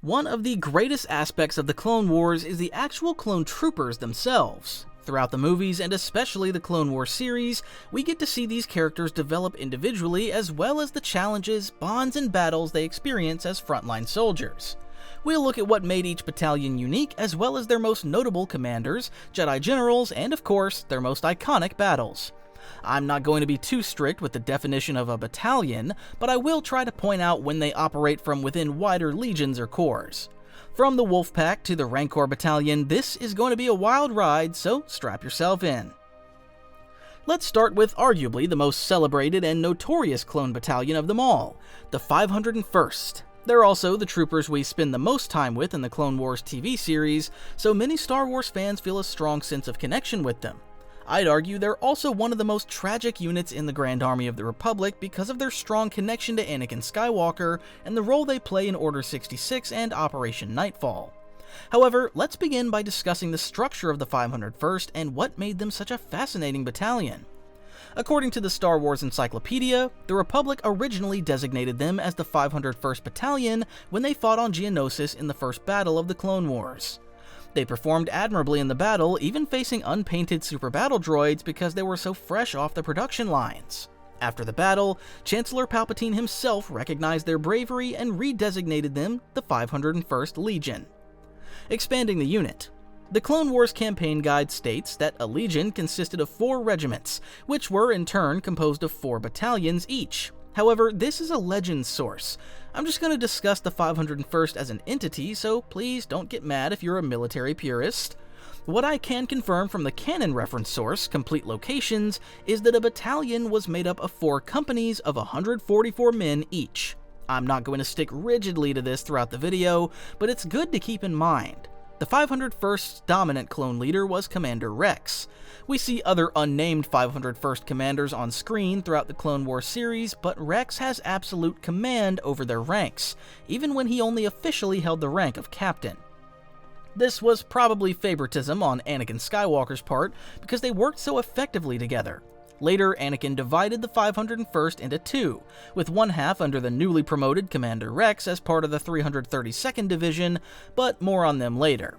One of the greatest aspects of the Clone Wars is the actual clone troopers themselves. Throughout the movies, and especially the Clone Wars series, we get to see these characters develop individually as well as the challenges, bonds, and battles they experience as frontline soldiers. We'll look at what made each battalion unique as well as their most notable commanders, Jedi Generals, and of course, their most iconic battles. I'm not going to be too strict with the definition of a battalion, but I will try to point out when they operate from within wider legions or corps. From the Wolfpack to the Rancor Battalion, this is going to be a wild ride, so strap yourself in. Let's start with arguably the most celebrated and notorious clone battalion of them all, the 501st. They're also the troopers we spend the most time with in the Clone Wars TV series, so many Star Wars fans feel a strong sense of connection with them. I'd argue they're also one of the most tragic units in the Grand Army of the Republic because of their strong connection to Anakin Skywalker and the role they play in Order 66 and Operation Nightfall. However, let's begin by discussing the structure of the 501st and what made them such a fascinating battalion. According to the Star Wars Encyclopedia, the Republic originally designated them as the 501st Battalion when they fought on Geonosis in the first battle of the Clone Wars. They performed admirably in the battle, even facing unpainted super battle droids because they were so fresh off the production lines. After the battle, Chancellor Palpatine himself recognized their bravery and redesignated them the 501st Legion. Expanding the unit. The Clone Wars campaign guide states that a legion consisted of 4 regiments, which were in turn composed of 4 battalions each. However, this is a legend source. I'm just going to discuss the 501st as an entity, so please don't get mad if you're a military purist. What I can confirm from the canon reference source, Complete Locations, is that a battalion was made up of 4 companies of 144 men each. I'm not going to stick rigidly to this throughout the video, but it's good to keep in mind. The 501st's dominant clone leader was Commander Rex. We see other unnamed 501st commanders on screen throughout the Clone Wars series, but Rex has absolute command over their ranks, even when he only officially held the rank of captain. This was probably favoritism on Anakin Skywalker's part because they worked so effectively together. Later, Anakin divided the 501st into 2, with one half under the newly promoted Commander Rex as part of the 332nd Division, but more on them later.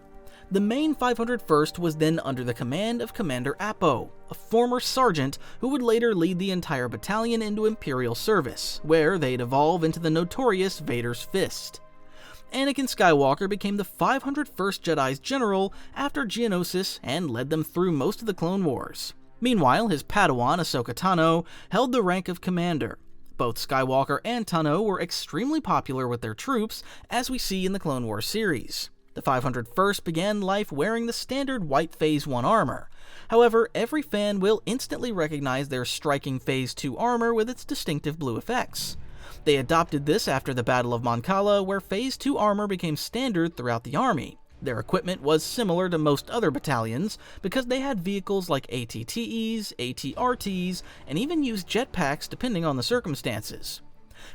The main 501st was then under the command of Commander Appo, a former sergeant who would later lead the entire battalion into Imperial service, where they'd evolve into the notorious Vader's Fist. Anakin Skywalker became the 501st Jedi's general after Geonosis and led them through most of the Clone Wars. Meanwhile, his Padawan, Ahsoka Tano, held the rank of commander. Both Skywalker and Tano were extremely popular with their troops, as we see in the Clone Wars series. The 501st began life wearing the standard white Phase 1 armor. However, every fan will instantly recognize their striking Phase 2 armor with its distinctive blue effects. They adopted this after the Battle of Mon Cala, where Phase 2 armor became standard throughout the army. Their equipment was similar to most other battalions because they had vehicles like ATTEs, ATRTs, and even used jetpacks depending on the circumstances.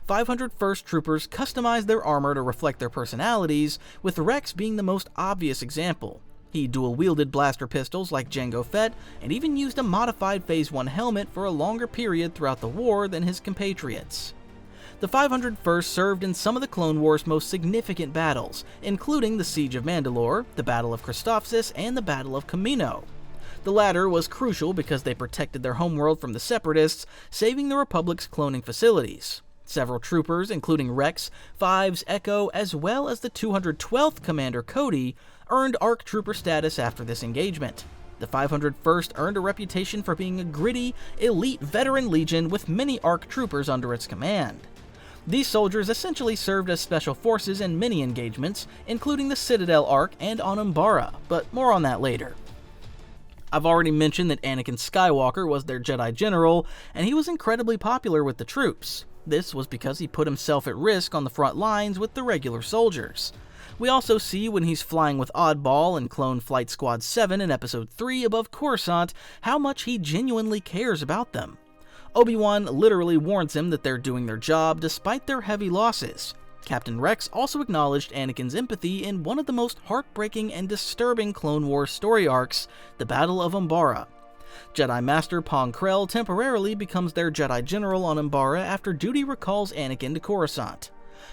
501st troopers customized their armor to reflect their personalities, with Rex being the most obvious example. He dual-wielded blaster pistols like Jango Fett, and even used a modified Phase 1 helmet for a longer period throughout the war than his compatriots. The 501st served in some of the Clone Wars' most significant battles, including the Siege of Mandalore, the Battle of Christophsis, and the Battle of Kamino. The latter was crucial because they protected their homeworld from the Separatists, saving the Republic's cloning facilities. Several troopers, including Rex, Fives, Echo, as well as the 212th Commander Cody, earned ARC Trooper status after this engagement. The 501st earned a reputation for being a gritty, elite veteran legion with many ARC Troopers under its command. These soldiers essentially served as special forces in many engagements, including the Citadel Arc and on Umbara, but more on that later. I've already mentioned that Anakin Skywalker was their Jedi General, and he was incredibly popular with the troops. This was because he put himself at risk on the front lines with the regular soldiers. We also see when he's flying with Oddball in Clone Flight Squad 7 in Episode 3 above Coruscant how much he genuinely cares about them. Obi-Wan literally warns him that they're doing their job despite their heavy losses. Captain Rex also acknowledged Anakin's empathy in one of the most heartbreaking and disturbing Clone Wars story arcs, the Battle of Umbara. Jedi Master Pong Krell temporarily becomes their Jedi General on Umbara after duty recalls Anakin to Coruscant.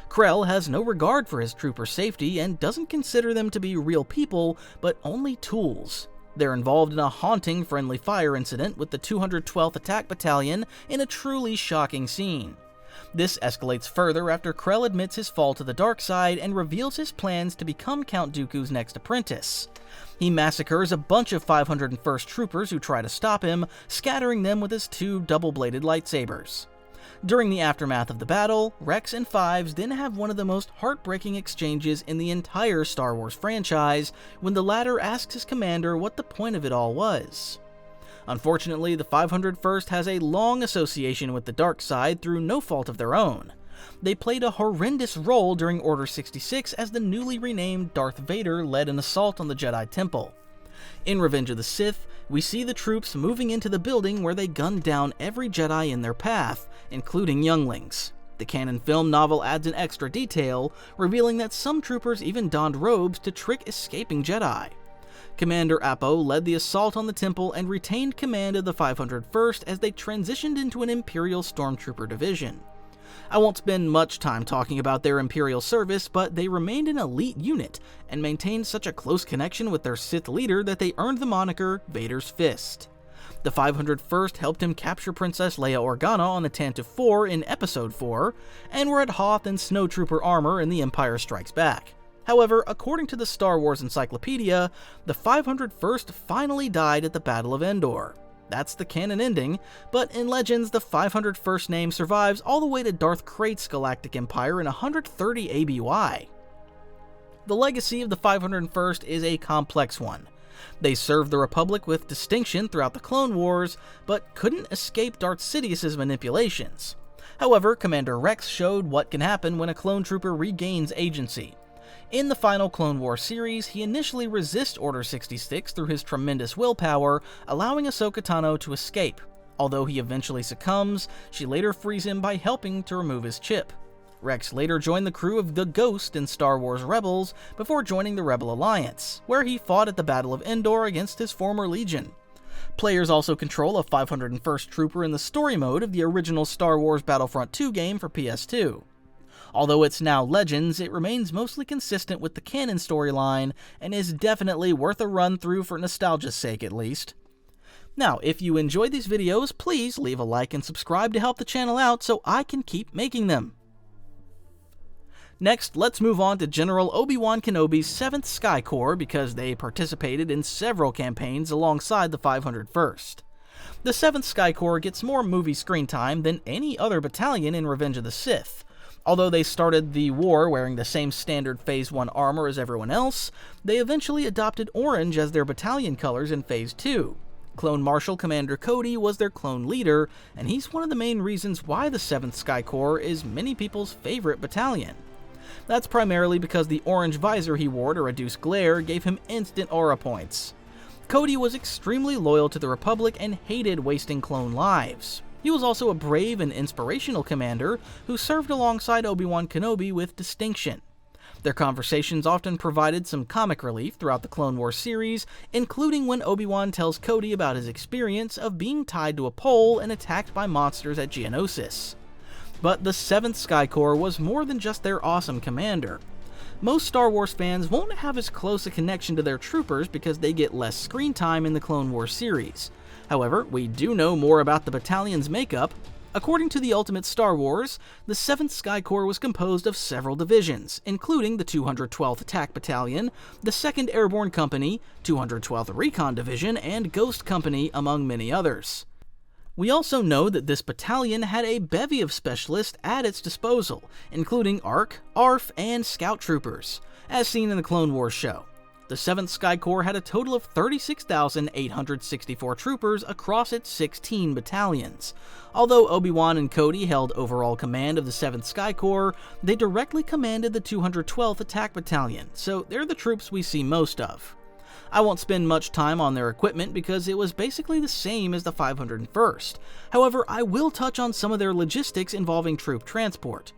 Krell has no regard for his troopers' safety and doesn't consider them to be real people, but only tools. They're involved in a haunting friendly fire incident with the 212th Attack Battalion in a truly shocking scene. This escalates further after Krell admits his fall to the dark side and reveals his plans to become Count Dooku's next apprentice. He massacres a bunch of 501st troopers who try to stop him, scattering them with his 2 double-bladed lightsabers. During the aftermath of the battle, Rex and Fives then have one of the most heartbreaking exchanges in the entire Star Wars franchise when the latter asks his commander what the point of it all was. Unfortunately, the 501st has a long association with the dark side through no fault of their own. They played a horrendous role during Order 66 as the newly renamed Darth Vader led an assault on the Jedi Temple. In Revenge of the Sith, we see the troops moving into the building where they gunned down every Jedi in their path, including younglings. The canon film novel adds an extra detail, revealing that some troopers even donned robes to trick escaping Jedi. Commander Appo led the assault on the temple and retained command of the 501st as they transitioned into an Imperial Stormtrooper division. I won't spend much time talking about their Imperial service, but they remained an elite unit and maintained such a close connection with their Sith leader that they earned the moniker Vader's Fist. The 501st helped him capture Princess Leia Organa on the Tantive 4 in Episode 4, and were at Hoth and Snowtrooper armor in The Empire Strikes Back. However, according to the Star Wars Encyclopedia, the 501st finally died at the Battle of Endor. That's the canon ending, but in Legends, the 501st name survives all the way to Darth Krayt's Galactic Empire in 130 ABY. The legacy of the 501st is a complex one. They served the Republic with distinction throughout the Clone Wars, but couldn't escape Darth Sidious's manipulations. However, Commander Rex showed what can happen when a clone trooper regains agency. In the final Clone Wars series, he initially resists Order 66 through his tremendous willpower, allowing Ahsoka Tano to escape. Although he eventually succumbs, she later frees him by helping to remove his chip. Rex later joined the crew of the Ghost in Star Wars Rebels before joining the Rebel Alliance, where he fought at the Battle of Endor against his former Legion. Players also control a 501st Trooper in the story mode of the original Star Wars Battlefront 2 game for PS2. Although it's now Legends, it remains mostly consistent with the canon storyline and is definitely worth a run through for nostalgia's sake at least. Now, if you enjoyed these videos, please leave a like and subscribe to help the channel out so I can keep making them. Next, let's move on to General Obi-Wan Kenobi's 7th Sky Corps because they participated in several campaigns alongside the 501st. The 7th Sky Corps gets more movie screen time than any other battalion in Revenge of the Sith. Although they started the war wearing the same standard Phase 1 armor as everyone else, they eventually adopted orange as their battalion colors in Phase 2. Clone Marshal Commander Cody was their clone leader, and he's one of the main reasons why the 7th Sky Corps is many people's favorite battalion. That's primarily because the orange visor he wore to reduce glare gave him instant aura points. Cody was extremely loyal to the Republic and hated wasting clone lives. He was also a brave and inspirational commander who served alongside Obi-Wan Kenobi with distinction. Their conversations often provided some comic relief throughout the Clone Wars series, including when Obi-Wan tells Cody about his experience of being tied to a pole and attacked by monsters at Geonosis. But the 7th Sky Corps was more than just their awesome commander. Most Star Wars fans won't have as close a connection to their troopers because they get less screen time in the Clone Wars series. However, we do know more about the battalion's makeup. According to the Ultimate Star Wars, the 7th Sky Corps was composed of several divisions, including the 212th Attack Battalion, the 2nd Airborne Company, 212th Recon Division, and Ghost Company, among many others. We also know that this battalion had a bevy of specialists at its disposal, including ARC, ARF, and Scout Troopers, as seen in the Clone Wars show. The 7th Sky Corps had a total of 36,864 troopers across its 16 battalions. Although Obi-Wan and Cody held overall command of the 7th Sky Corps, they directly commanded the 212th Attack Battalion, so they're the troops we see most of. I won't spend much time on their equipment because it was basically the same as the 501st. However, I will touch on some of their logistics involving troop transport.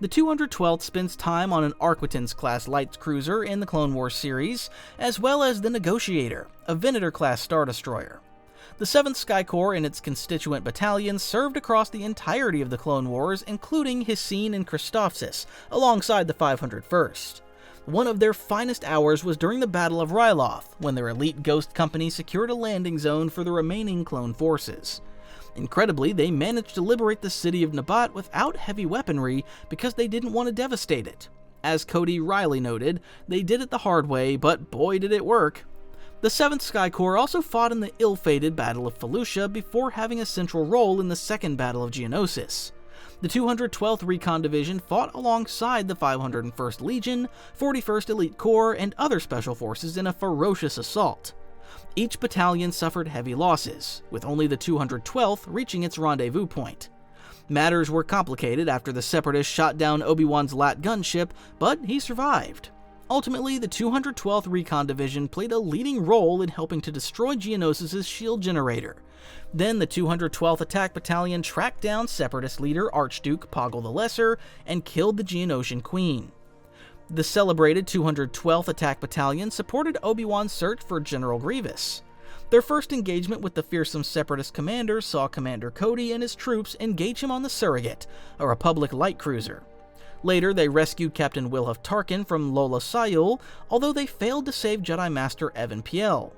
The 212th spends time on an Arquitens-class light cruiser in the Clone Wars series, as well as the Negotiator, a Venator-class Star Destroyer. The 7th Sky Corps and its constituent battalions served across the entirety of the Clone Wars, including Hyssene and Christophsis, alongside the 501st. One of their finest hours was during the Battle of Ryloth, when their elite Ghost Company secured a landing zone for the remaining clone forces. Incredibly, they managed to liberate the city of Nabat without heavy weaponry because they didn't want to devastate it. As Cody Riley noted, they did it the hard way, but boy did it work. The 7th Sky Corps also fought in the ill-fated Battle of Felucia before having a central role in the Second Battle of Geonosis. The 212th Recon Division fought alongside the 501st Legion, 41st Elite Corps, and other special forces in a ferocious assault. Each battalion suffered heavy losses, with only the 212th reaching its rendezvous point. Matters were complicated after the Separatists shot down Obi-Wan's Lat gunship, but he survived. Ultimately, the 212th Recon Division played a leading role in helping to destroy Geonosis' shield generator. Then the 212th Attack Battalion tracked down Separatist leader Archduke Poggle the Lesser and killed the Geonosian Queen. The celebrated 212th Attack Battalion supported Obi-Wan's search for General Grievous. Their first engagement with the fearsome Separatist commander saw Commander Cody and his troops engage him on the Surrogate, a Republic light cruiser. Later, they rescued Captain Wilhuff Tarkin from Lola Sayul, although they failed to save Jedi Master Evan Piel.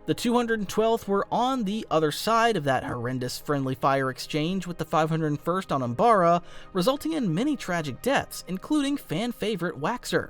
The 212th were on the other side of that horrendous friendly fire exchange with the 501st on Umbara, resulting in many tragic deaths, including fan-favorite Waxer.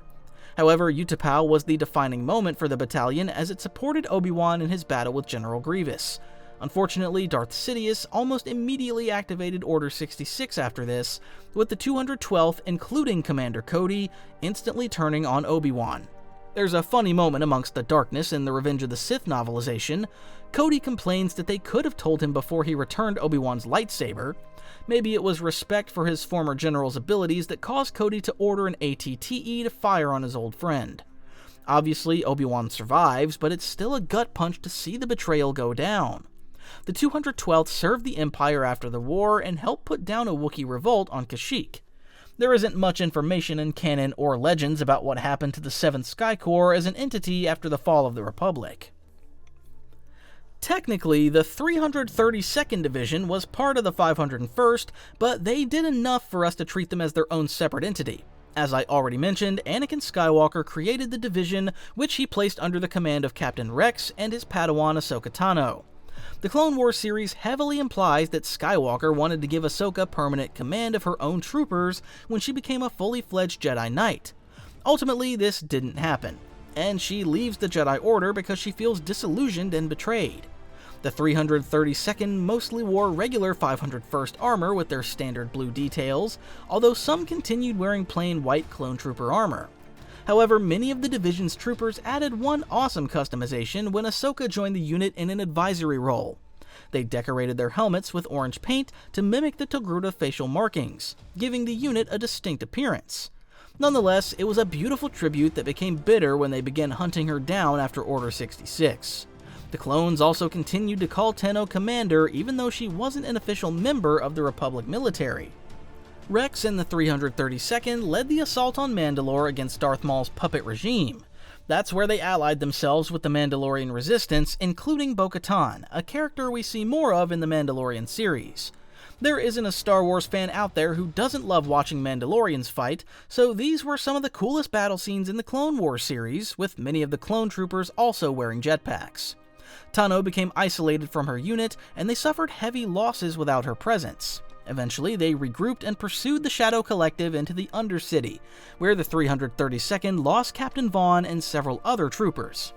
However, Utapau was the defining moment for the battalion as it supported Obi-Wan in his battle with General Grievous. Unfortunately, Darth Sidious almost immediately activated Order 66 after this, with the 212th, including Commander Cody, instantly turning on Obi-Wan. There's a funny moment amongst the darkness in the Revenge of the Sith novelization. Cody complains that they could have told him before he returned Obi-Wan's lightsaber. Maybe it was respect for his former general's abilities that caused Cody to order an ATTE to fire on his old friend. Obviously, Obi-Wan survives, but it's still a gut punch to see the betrayal go down. The 212th served the Empire after the war and helped put down a Wookiee revolt on Kashyyyk. There isn't much information in canon or legends about what happened to the 7th Sky Corps as an entity after the fall of the Republic. Technically, the 332nd Division was part of the 501st, but they did enough for us to treat them as their own separate entity. As I already mentioned, Anakin Skywalker created the division, which he placed under the command of Captain Rex and his Padawan Ahsoka Tano. The Clone Wars series heavily implies that Skywalker wanted to give Ahsoka permanent command of her own troopers when she became a fully fledged Jedi Knight. Ultimately, this didn't happen, and she leaves the Jedi Order because she feels disillusioned and betrayed. The 332nd mostly wore regular 501st armor with their standard blue details, although some continued wearing plain white clone trooper armor. However, many of the division's troopers added one awesome customization when Ahsoka joined the unit in an advisory role. They decorated their helmets with orange paint to mimic the Togruta facial markings, giving the unit a distinct appearance. Nonetheless, it was a beautiful tribute that became bitter when they began hunting her down after Order 66. The clones also continued to call Tenno Commander even though she wasn't an official member of the Republic military. Rex and the 332nd led the assault on Mandalore against Darth Maul's puppet regime. That's where they allied themselves with the Mandalorian Resistance, including Bo-Katan, a character we see more of in the Mandalorian series. There isn't a Star Wars fan out there who doesn't love watching Mandalorians fight, so these were some of the coolest battle scenes in the Clone Wars series, with many of the clone troopers also wearing jetpacks. Tano became isolated from her unit, and they suffered heavy losses without her presence. Eventually, they regrouped and pursued the Shadow Collective into the Undercity, where the 332nd lost Captain Vaughn and several other troopers.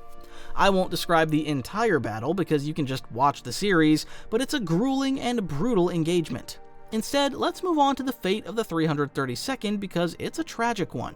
I won't describe the entire battle because you can just watch the series, but it's a grueling and brutal engagement. Instead, let's move on to the fate of the 332nd because it's a tragic one.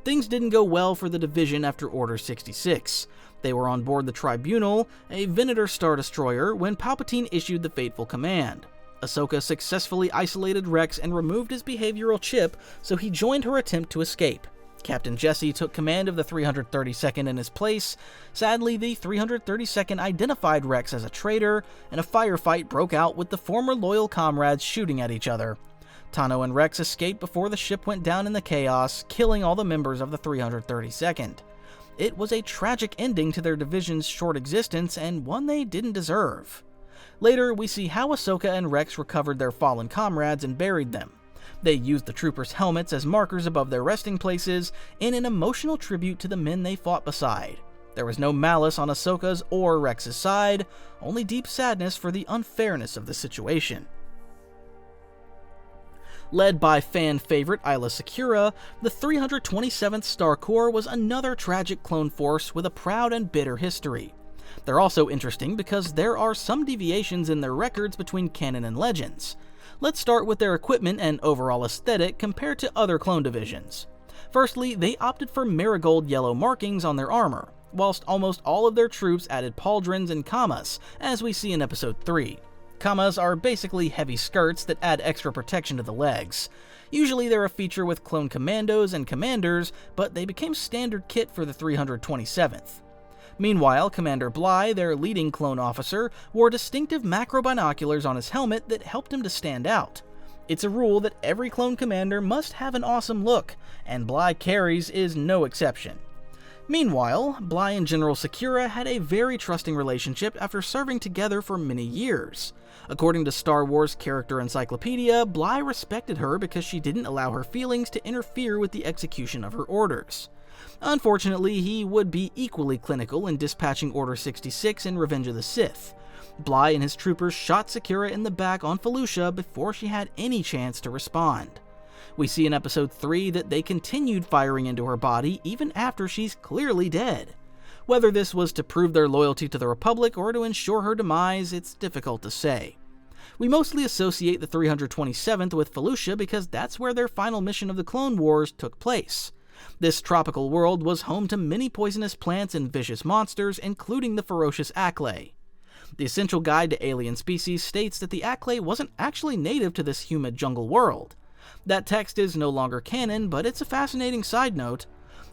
Things didn't go well for the division after Order 66. They were on board the Tribunal, a Venator Star Destroyer, when Palpatine issued the fateful command. Ahsoka successfully isolated Rex and removed his behavioral chip, so he joined her attempt to escape. Captain Jesse took command of the 332nd in his place. Sadly, the 332nd identified Rex as a traitor, and a firefight broke out with the former loyal comrades shooting at each other. Tano and Rex escaped before the ship went down in the chaos, killing all the members of the 332nd. It was a tragic ending to their division's short existence, and one they didn't deserve. Later, we see how Ahsoka and Rex recovered their fallen comrades and buried them. They used the troopers' helmets as markers above their resting places in an emotional tribute to the men they fought beside. There was no malice on Ahsoka's or Rex's side, only deep sadness for the unfairness of the situation. Led by fan favorite Aayla Secura, the 327th Star Corps was another tragic clone force with a proud and bitter history. They're also interesting because there are some deviations in their records between canon and legends. Let's start with their equipment and overall aesthetic compared to other clone divisions. Firstly, they opted for marigold yellow markings on their armor, whilst almost all of their troops added pauldrons and kamas, as we see in Episode 3. Kamas are basically heavy skirts that add extra protection to the legs. Usually they're a feature with clone commandos and commanders, but they became standard kit for the 327th. Meanwhile, Commander Bly, their leading clone officer, wore distinctive macro binoculars on his helmet that helped him to stand out. It's a rule that every clone commander must have an awesome look, and Bly Carey's is no exception. Meanwhile, Bly and General Secura had a very trusting relationship after serving together for many years. According to Star Wars Character Encyclopedia, Bly respected her because she didn't allow her feelings to interfere with the execution of her orders. Unfortunately, he would be equally clinical in dispatching Order 66 in Revenge of the Sith. Bly and his troopers shot Secura in the back on Felucia before she had any chance to respond. We see in Episode 3 that they continued firing into her body even after she's clearly dead. Whether this was to prove their loyalty to the Republic or to ensure her demise, it's difficult to say. We mostly associate the 327th with Felucia because that's where their final mission of the Clone Wars took place. This tropical world was home to many poisonous plants and vicious monsters, including the ferocious Acklay. The Essential Guide to Alien Species states that the Acklay wasn't actually native to this humid jungle world. That text is no longer canon, but it's a fascinating side note.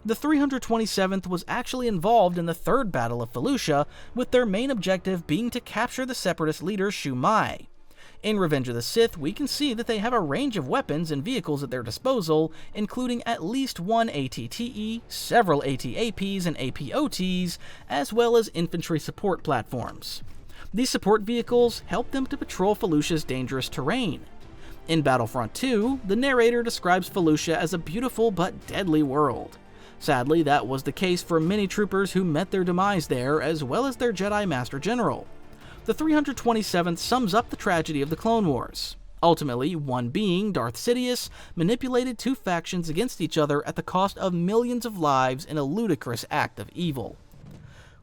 The 327th was actually involved in the Third Battle of Felucia, with their main objective being to capture the Separatist leader Shu Mai. In Revenge of the Sith, we can see that they have a range of weapons and vehicles at their disposal, including at least one AT-TE, several AT-APs and APOTs, as well as infantry support platforms. These support vehicles help them to patrol Felucia's dangerous terrain. In Battlefront 2, the narrator describes Felucia as a beautiful but deadly world. Sadly, that was the case for many troopers who met their demise there, as well as their Jedi Master General. The 327th sums up the tragedy of the Clone Wars. Ultimately, one being, Darth Sidious, manipulated two factions against each other at the cost of millions of lives in a ludicrous act of evil.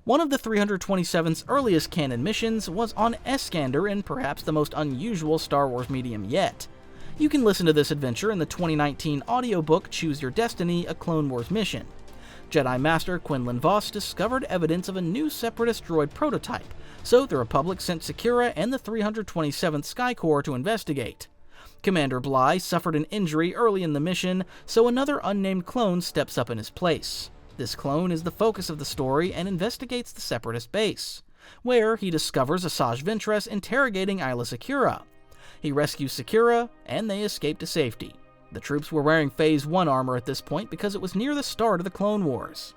One of the 327th's earliest canon missions was on Eskander in perhaps the most unusual Star Wars medium yet. You can listen to this adventure in the 2019 audiobook Choose Your Destiny, A Clone Wars Mission. Jedi Master Quinlan Vos discovered evidence of a new Separatist droid prototype, so the Republic sent Secura and the 327th Sky Corps to investigate. Commander Bly suffered an injury early in the mission, so another unnamed clone steps up in his place. This clone is the focus of the story and investigates the Separatist base, where he discovers Asajj Ventress interrogating Aayla Secura. He rescues Secura, and they escape to safety. The troops were wearing Phase 1 armor at this point because it was near the start of the Clone Wars.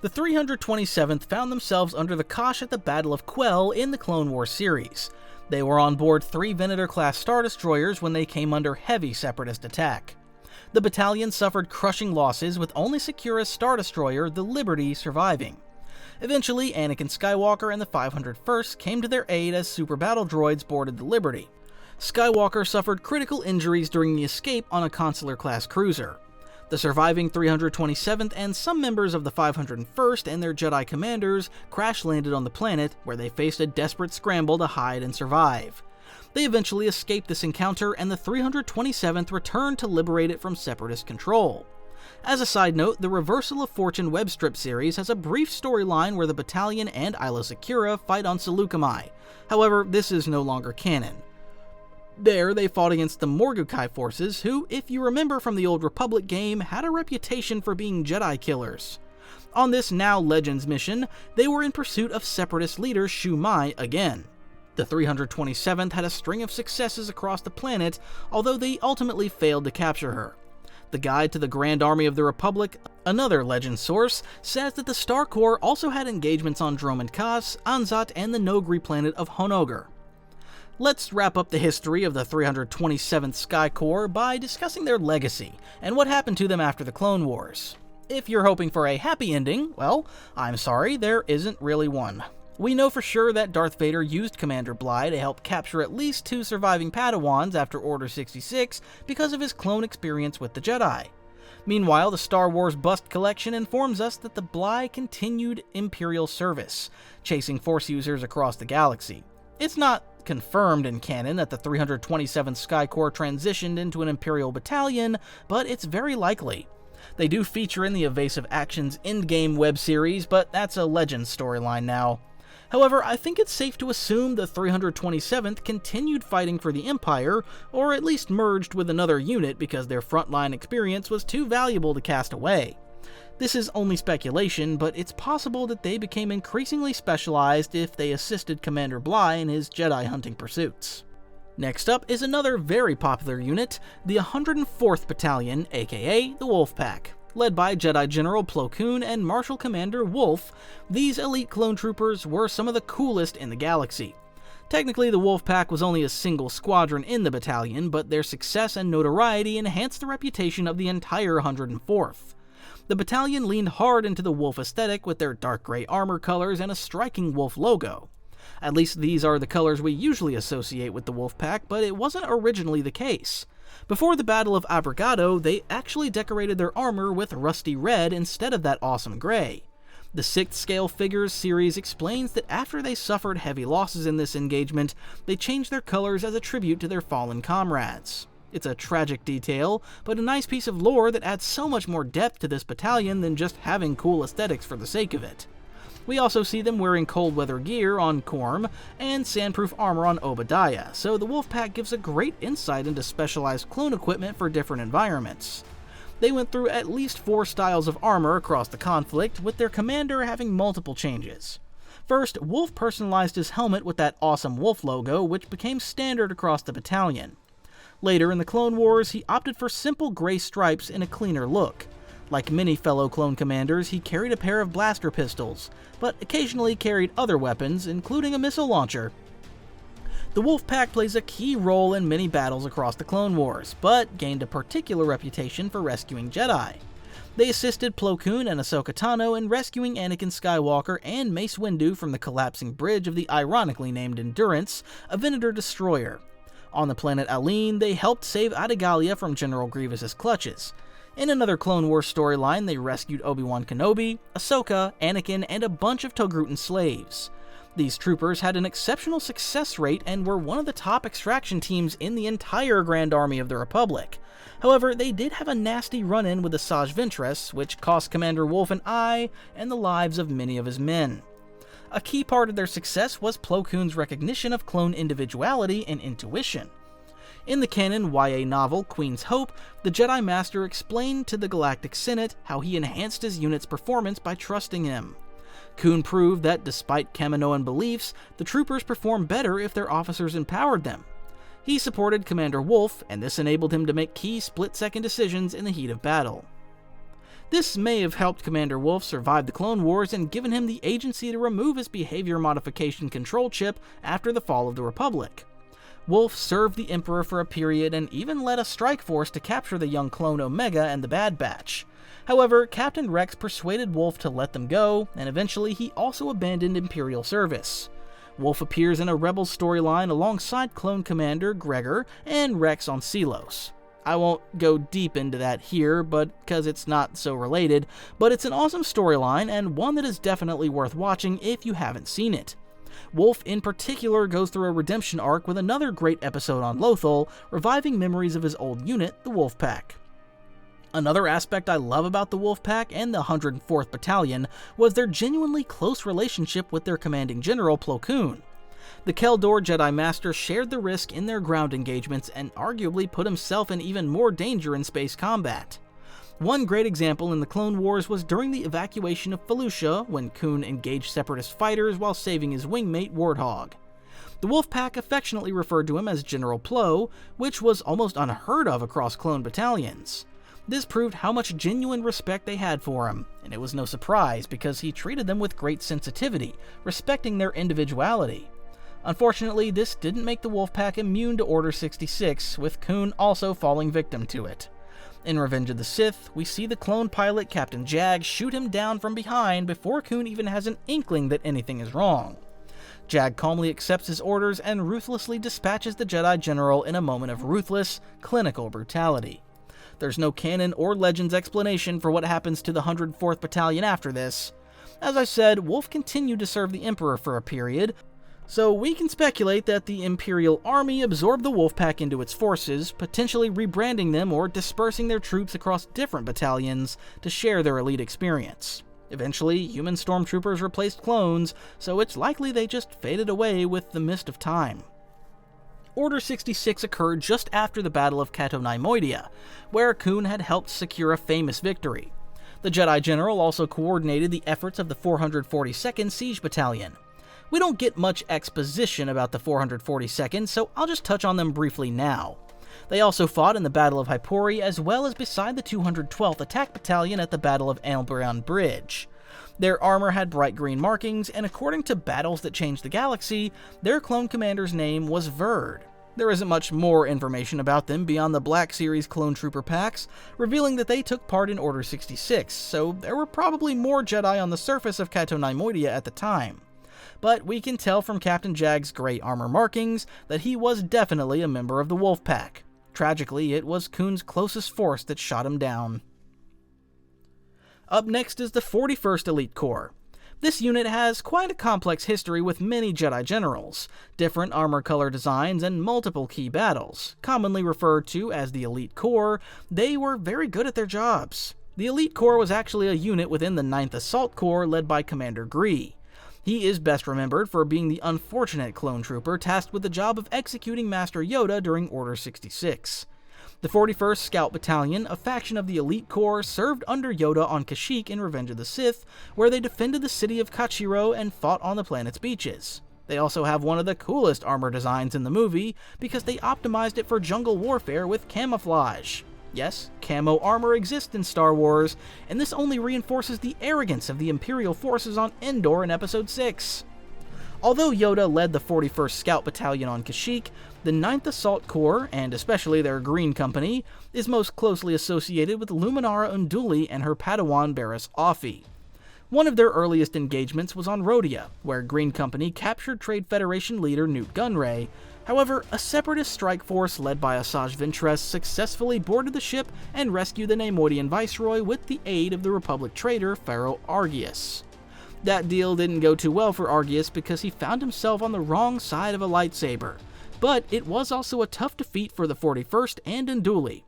The 327th found themselves under the cosh at the Battle of Quell in the Clone Wars series. They were on board 3 Venator-class Star Destroyers when they came under heavy Separatist attack. The battalion suffered crushing losses, with only Secura's Star Destroyer, the Liberty, surviving. Eventually, Anakin Skywalker and the 501st came to their aid as super battle droids boarded the Liberty. Skywalker suffered critical injuries during the escape on a Consular-class cruiser. The surviving 327th and some members of the 501st and their Jedi commanders crash-landed on the planet, where they faced a desperate scramble to hide and survive. They eventually escaped this encounter, and the 327th returned to liberate it from Separatist control. As a side note, the Reversal of Fortune webstrip series has a brief storyline where the battalion and Aayla Secura fight on Seleucami. However, this is no longer canon. There, they fought against the Morgukai forces, who, if you remember from the Old Republic game, had a reputation for being Jedi killers. On this now Legends mission, they were in pursuit of Separatist leader Shu Mai again. The 327th had a string of successes across the planet, although they ultimately failed to capture her. The Guide to the Grand Army of the Republic, another Legend source, says that the Star Corps also had engagements on Dromund Kaas, Anzat, and the Nogri planet of Honoghr. Let's wrap up the history of the 327th Sky Corps by discussing their legacy and what happened to them after the Clone Wars. If you're hoping for a happy ending, well, I'm sorry, there isn't really one. We know for sure that Darth Vader used Commander Bly to help capture at least 2 surviving Padawans after Order 66 because of his clone experience with the Jedi. Meanwhile, the Star Wars Bust Collection informs us that the Bly continued Imperial service, chasing Force users across the galaxy. It's not confirmed in canon that the 327th Sky Corps transitioned into an Imperial battalion, but it's very likely. They do feature in the Evasive Actions Endgame web series, but that's a Legends storyline now. However, I think it's safe to assume the 327th continued fighting for the Empire, or at least merged with another unit because their frontline experience was too valuable to cast away. This is only speculation, but it's possible that they became increasingly specialized if they assisted Commander Bly in his Jedi hunting pursuits. Next up is another very popular unit, the 104th Battalion, aka the Wolfpack. Led by Jedi General Plo Koon and Marshal Commander Wolf, these elite clone troopers were some of the coolest in the galaxy. Technically, the Wolfpack was only a single squadron in the battalion, but their success and notoriety enhanced the reputation of the entire 104th. The battalion leaned hard into the Wolf aesthetic with their dark gray armor colors and a striking Wolf logo. At least these are the colors we usually associate with the Wolfpack, but it wasn't originally the case. Before the Battle of Abrogado, they actually decorated their armor with rusty red instead of that awesome gray. The 6th Scale Figures series explains that after they suffered heavy losses in this engagement, they changed their colors as a tribute to their fallen comrades. It's a tragic detail, but a nice piece of lore that adds so much more depth to this battalion than just having cool aesthetics for the sake of it. We also see them wearing cold weather gear on Corm and sandproof armor on Obadiah, so the Wolfpack gives a great insight into specialized clone equipment for different environments. They went through at least 4 styles of armor across the conflict, with their commander having multiple changes. First, Wolf personalized his helmet with that awesome Wolf logo, which became standard across the battalion. Later in the Clone Wars, he opted for simple gray stripes in a cleaner look. Like many fellow clone commanders, he carried a pair of blaster pistols, but occasionally carried other weapons, including a missile launcher. The Wolfpack plays a key role in many battles across the Clone Wars, but gained a particular reputation for rescuing Jedi. They assisted Plo Koon and Ahsoka Tano in rescuing Anakin Skywalker and Mace Windu from the collapsing bridge of the ironically named Endurance, a Venator destroyer. On the planet Aleen, they helped save Adigalia from General Grievous's clutches. In another Clone Wars storyline, they rescued Obi-Wan Kenobi, Ahsoka, Anakin, and a bunch of Togrutan slaves. These troopers had an exceptional success rate and were one of the top extraction teams in the entire Grand Army of the Republic. However, they did have a nasty run-in with Asajj Ventress, which cost Commander Wolf an eye and the lives of many of his men. A key part of their success was Plo Koon's recognition of clone individuality and intuition. In the canon YA novel Queen's Hope, the Jedi Master explained to the Galactic Senate how he enhanced his unit's performance by trusting him. Koon proved that despite Kaminoan beliefs, the troopers performed better if their officers empowered them. He supported Commander Wolf, and this enabled him to make key split-second decisions in the heat of battle. This may have helped Commander Wolf survive the Clone Wars and given him the agency to remove his behavior modification control chip after the fall of the Republic. Wolf served the Emperor for a period and even led a strike force to capture the young clone Omega and the Bad Batch. However, Captain Rex persuaded Wolf to let them go, and eventually he also abandoned Imperial service. Wolf appears in a Rebels storyline alongside Clone Commander Gregor and Rex on Selos. I won't go deep into that here, because it's not so related, but it's an awesome storyline and one that is definitely worth watching if you haven't seen it. Wolf in particular goes through a redemption arc with another great episode on Lothal, reviving memories of his old unit, the Wolfpack. Another aspect I love about the Wolfpack and the 104th Battalion was their genuinely close relationship with their commanding general, Plo Koon. The Keldor Jedi Master shared the risk in their ground engagements and arguably put himself in even more danger in space combat. One great example in the Clone Wars was during the evacuation of Felucia, when Koon engaged Separatist fighters while saving his wingmate Warthog. The Wolfpack affectionately referred to him as General Plo, which was almost unheard of across clone battalions. This proved how much genuine respect they had for him, and it was no surprise because he treated them with great sensitivity, respecting their individuality. Unfortunately, this didn't make the Wolfpack immune to Order 66, with Kun also falling victim to it. In Revenge of the Sith, we see the clone pilot Captain Jag shoot him down from behind before Kun even has an inkling that anything is wrong. Jag calmly accepts his orders and ruthlessly dispatches the Jedi General in a moment of ruthless, clinical brutality. There's no canon or Legends explanation for what happens to the 104th Battalion after this. As I said, Wolf continued to serve the Emperor for a period, so we can speculate that the Imperial Army absorbed the Wolfpack into its forces, potentially rebranding them or dispersing their troops across different battalions to share their elite experience. Eventually, human stormtroopers replaced clones, so it's likely they just faded away with the mist of time. Order 66 occurred just after the Battle of Cato Neimoidia, where Kun had helped secure a famous victory. The Jedi General also coordinated the efforts of the 442nd Siege Battalion. We don't get much exposition about the 442nd, so I'll just touch on them briefly now. They also fought in the Battle of Hypori, as well as beside the 212th Attack Battalion at the Battle of Albion Bridge. Their armor had bright green markings, and according to Battles That Changed the Galaxy, their clone commander's name was Verd. There isn't much more information about them beyond the Black Series clone trooper packs, revealing that they took part in Order 66, so there were probably more Jedi on the surface of Cato Neimoidia at the time. But we can tell from Captain Jag's gray armor markings that he was definitely a member of the Wolfpack. Tragically, it was Kun's closest force that shot him down. Up next is the 41st Elite Corps. This unit has quite a complex history with many Jedi generals, different armor color designs, and multiple key battles. Commonly referred to as the Elite Corps, they were very good at their jobs. The Elite Corps was actually a unit within the 9th Assault Corps led by Commander Gree. He is best remembered for being the unfortunate clone trooper tasked with the job of executing Master Yoda during Order 66. The 41st Scout Battalion, a faction of the Elite Corps, served under Yoda on Kashyyyk in Revenge of the Sith, where they defended the city of Kachiro and fought on the planet's beaches. They also have one of the coolest armor designs in the movie, because they optimized it for jungle warfare with camouflage. Yes, camo armor exists in Star Wars, and this only reinforces the arrogance of the Imperial forces on Endor in Episode 6. Although Yoda led the 41st Scout Battalion on Kashyyyk, the 9th Assault Corps, and especially their Green Company, is most closely associated with Luminara Unduli and her Padawan Barriss Offee. One of their earliest engagements was on Rhodia, where Green Company captured Trade Federation leader Newt Gunray. However, a separatist strike force led by Asajj Ventress successfully boarded the ship and rescued the Neimoidian Viceroy with the aid of the Republic traitor Pharaoh Argius. That deal didn't go too well for Argius because he found himself on the wrong side of a lightsaber, but it was also a tough defeat for the 41st and Unduli.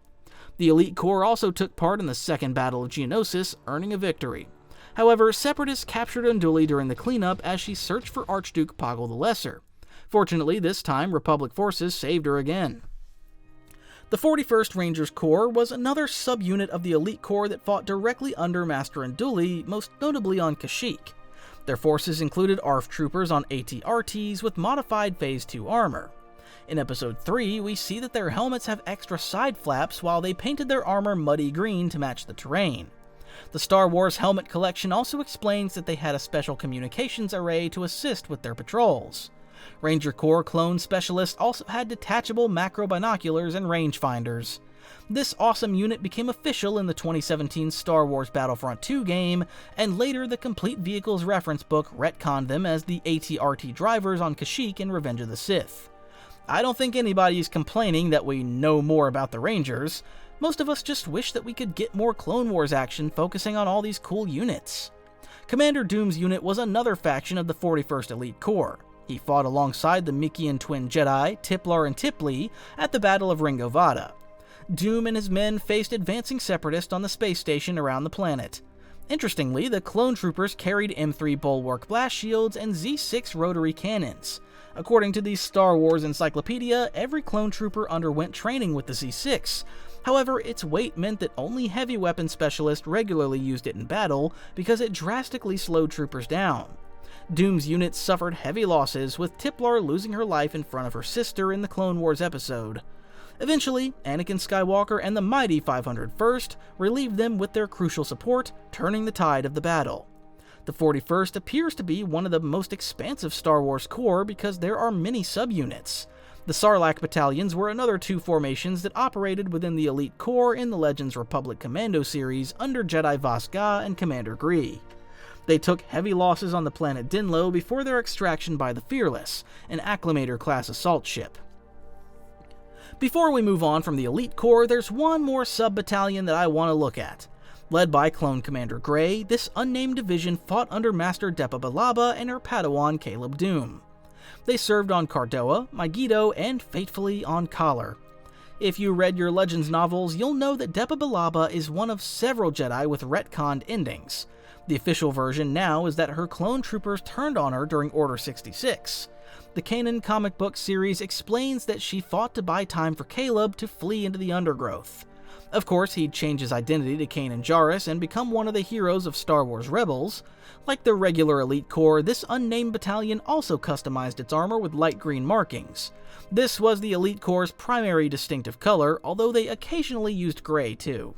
The Elite Corps also took part in the Second Battle of Geonosis, earning a victory. However, Separatists captured Unduli during the cleanup as she searched for Archduke Poggle the Lesser. Fortunately, this time, Republic forces saved her again. The 41st Rangers Corps was another subunit of the Elite Corps that fought directly under Master Unduli, most notably on Kashyyyk. Their forces included ARF troopers on AT-RTs with modified Phase 2 armor. In Episode 3, we see that their helmets have extra side flaps while they painted their armor muddy green to match the terrain. The Star Wars Helmet Collection also explains that they had a special communications array to assist with their patrols. Ranger Corps clone specialists also had detachable macro binoculars and rangefinders. This awesome unit became official in the 2017 Star Wars Battlefront 2 game, and later the Complete Vehicles reference book retconned them as the AT-RT drivers on Kashyyyk in Revenge of the Sith. I don't think anybody's complaining that we know more about the Rangers. Most of us just wish that we could get more Clone Wars action focusing on all these cool units. Commander Doom's unit was another faction of the 41st Elite Corps. He fought alongside the Mikian twin Jedi, Tiplar and Tiplee, at the Battle of Ringo Vada. Doom and his men faced advancing separatists on the space station around the planet. Interestingly, the clone troopers carried M3 Bulwark blast shields and Z6 rotary cannons. According to the Star Wars Encyclopedia, every clone trooper underwent training with the Z6. However, its weight meant that only heavy weapon specialists regularly used it in battle because it drastically slowed troopers down. Doom's unit suffered heavy losses, with Tiplar losing her life in front of her sister in the Clone Wars episode. Eventually, Anakin Skywalker and the mighty 501st relieved them with their crucial support, turning the tide of the battle. The 41st appears to be one of the most expansive Star Wars Corps because there are many subunits. The Sarlacc Battalions were another 2 formations that operated within the Elite Corps in the Legends Republic Commando series under Jedi Vasga and Commander Gree. They took heavy losses on the planet Dinlo before their extraction by the Fearless, an Acclamator-class assault ship. Before we move on from the Elite Corps, there's one more sub-battalion that I want to look at. Led by Clone Commander Gray, this unnamed division fought under Master Depa Billaba and her Padawan Caleb Dume. They served on Cardoa, Megiddo, and fatefully on Kaller. If you read your Legends novels, you'll know that Depa Billaba is one of several Jedi with retconned endings. The official version now is that her clone troopers turned on her during Order 66. The Kanan comic book series explains that she fought to buy time for Caleb to flee into the undergrowth. Of course, he'd change his identity to Kanan Jarrus and become one of the heroes of Star Wars Rebels. Like the regular Elite Corps, this unnamed battalion also customized its armor with light green markings. This was the Elite Corps' primary distinctive color, although they occasionally used gray too.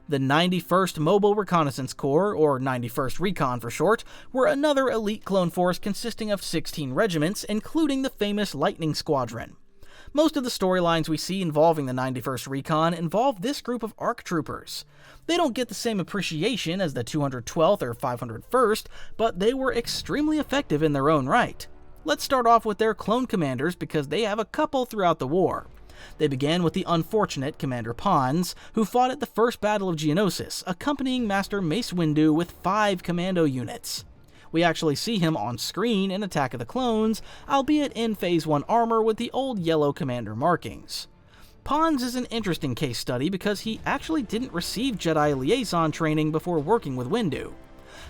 The 91st Mobile Reconnaissance Corps, or 91st Recon for short, were another elite clone force consisting of 16 regiments, including the famous Lightning Squadron. Most of the storylines we see involving the 91st Recon involve this group of ARC troopers. They don't get the same appreciation as the 212th or 501st, but they were extremely effective in their own right. Let's start off with their clone commanders because they have a couple throughout the war. They began with the unfortunate Commander Pons, who fought at the First Battle of Geonosis, accompanying Master Mace Windu with 5 commando units. We actually see him on screen in Attack of the Clones, albeit in Phase 1 armor with the old yellow commander markings. Pons is an interesting case study because he actually didn't receive Jedi liaison training before working with Windu.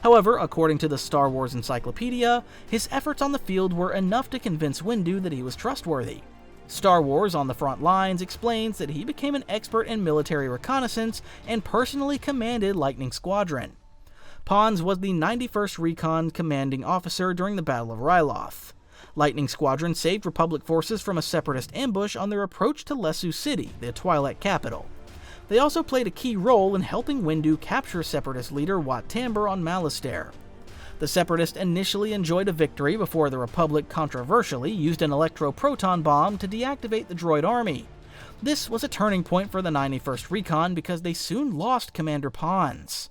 However, according to the Star Wars Encyclopedia, his efforts on the field were enough to convince Windu that he was trustworthy. Star Wars on the Front Lines explains that he became an expert in military reconnaissance and personally commanded Lightning Squadron. Pons was the 91st Recon commanding officer during the Battle of Ryloth. Lightning Squadron saved Republic forces from a Separatist ambush on their approach to Lesu City, the Twi'lek capital. They also played a key role in helping Windu capture Separatist leader Wat Tambor on Malastare. The Separatists initially enjoyed a victory before the Republic controversially used an electro-proton bomb to deactivate the droid army. This was a turning point for the 91st Recon because they soon lost Commander Pons.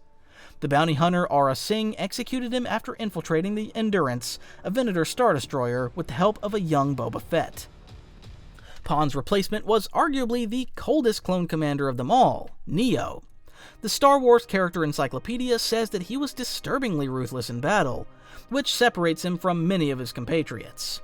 The bounty hunter Aurra Sing executed him after infiltrating the Endurance, a Venator Star Destroyer, with the help of a young Boba Fett. Pons' replacement was arguably the coldest clone commander of them all, Neo. The Star Wars Character Encyclopedia says that he was disturbingly ruthless in battle, which separates him from many of his compatriots.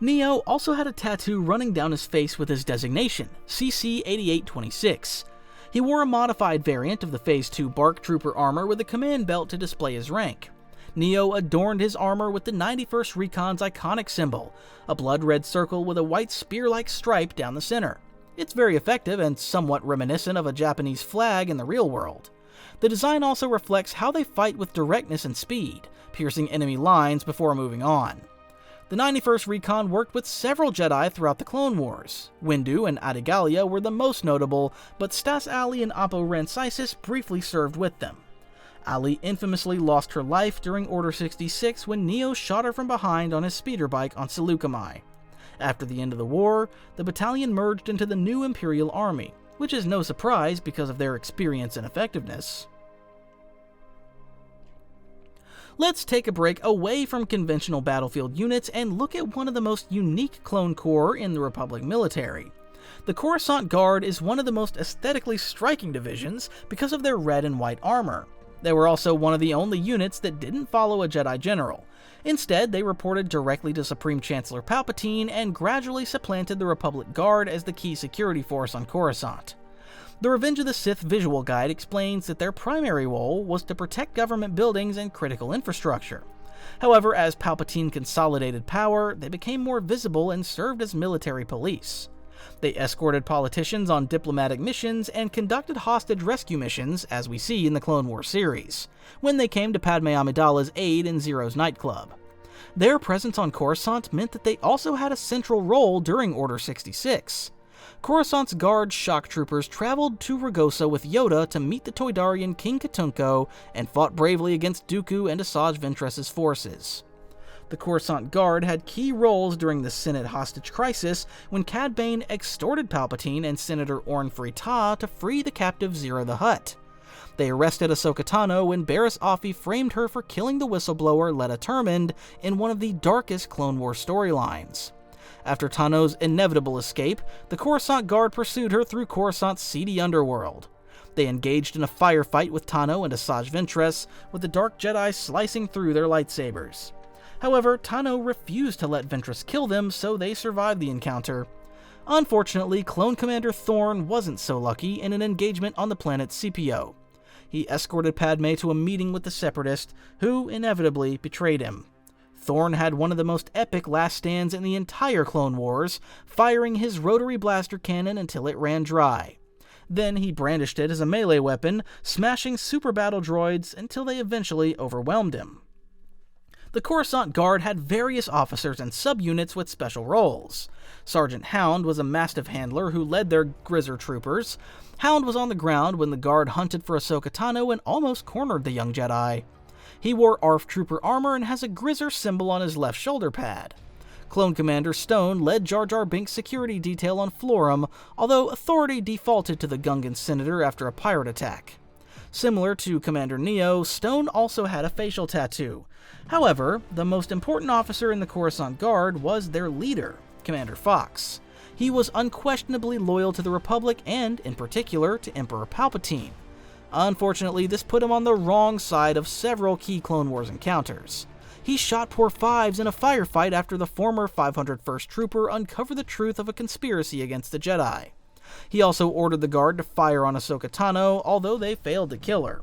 Neo also had a tattoo running down his face with his designation, CC-8826. He wore a modified variant of the Phase 2 Bark Trooper armor with a command belt to display his rank. Neo adorned his armor with the 91st Recon's iconic symbol, a blood-red circle with a white spear-like stripe down the center. It's very effective and somewhat reminiscent of a Japanese flag in the real world. The design also reflects how they fight with directness and speed, piercing enemy lines before moving on. The 91st Recon worked with several Jedi throughout the Clone Wars. Windu and Adigalia were the most notable, but Stas Ali and Oppo Rancisis briefly served with them. Ali infamously lost her life during Order 66 when Neo shot her from behind on his speeder bike on Seleucami. After the end of the war, the battalion merged into the new Imperial Army, which is no surprise because of their experience and effectiveness. Let's take a break away from conventional battlefield units and look at one of the most unique clone corps in the Republic military. The Coruscant Guard is one of the most aesthetically striking divisions because of their red and white armor. They were also one of the only units that didn't follow a Jedi General. Instead, they reported directly to Supreme Chancellor Palpatine and gradually supplanted the Republic Guard as the key security force on Coruscant. The Revenge of the Sith visual guide explains that their primary role was to protect government buildings and critical infrastructure. However, as Palpatine consolidated power, they became more visible and served as military police. They escorted politicians on diplomatic missions and conducted hostage rescue missions, as we see in the Clone Wars series, when they came to Padme Amidala's aid in Zero's nightclub. Their presence on Coruscant meant that they also had a central role during Order 66. Coruscant's Guard shock troopers traveled to Ragosa with Yoda to meet the Toydarian King Katunko and fought bravely against Dooku and Asajj Ventress's forces. The Coruscant Guard had key roles during the Senate hostage crisis when Cad Bane extorted Palpatine and Senator Orn Free-Taa to free the captive Zira the Hutt. They arrested Ahsoka Tano when Barriss Offee framed her for killing the whistleblower Letta Termund in one of the darkest Clone Wars storylines. After Tano's inevitable escape, the Coruscant Guard pursued her through Coruscant's seedy underworld. They engaged in a firefight with Tano and Asajj Ventress, with the Dark Jedi slicing through their lightsabers. However, Tano refused to let Ventress kill them, so they survived the encounter. Unfortunately, Clone Commander Thorn wasn't so lucky in an engagement on the planet Scipio. He escorted Padme to a meeting with the Separatists, who inevitably betrayed him. Thorn had one of the most epic last stands in the entire Clone Wars, firing his rotary blaster cannon until it ran dry. Then he brandished it as a melee weapon, smashing super battle droids until they eventually overwhelmed him. The Coruscant Guard had various officers and subunits with special roles. Sergeant Hound was a mastiff handler who led their Grizzer troopers. Hound was on the ground when the Guard hunted for Ahsoka Tano and almost cornered the young Jedi. He wore ARF trooper armor and has a Grizzer symbol on his left shoulder pad. Clone Commander Stone led Jar Jar Binks' security detail on Florum, although authority defaulted to the Gungan Senator after a pirate attack. Similar to Commander Neo, Stone also had a facial tattoo. However, the most important officer in the Coruscant Guard was their leader, Commander Fox. He was unquestionably loyal to the Republic and, in particular, to Emperor Palpatine. Unfortunately, this put him on the wrong side of several key Clone Wars encounters. He shot poor Fives in a firefight after the former 501st Trooper uncovered the truth of a conspiracy against the Jedi. He also ordered the Guard to fire on Ahsoka Tano, although they failed to kill her.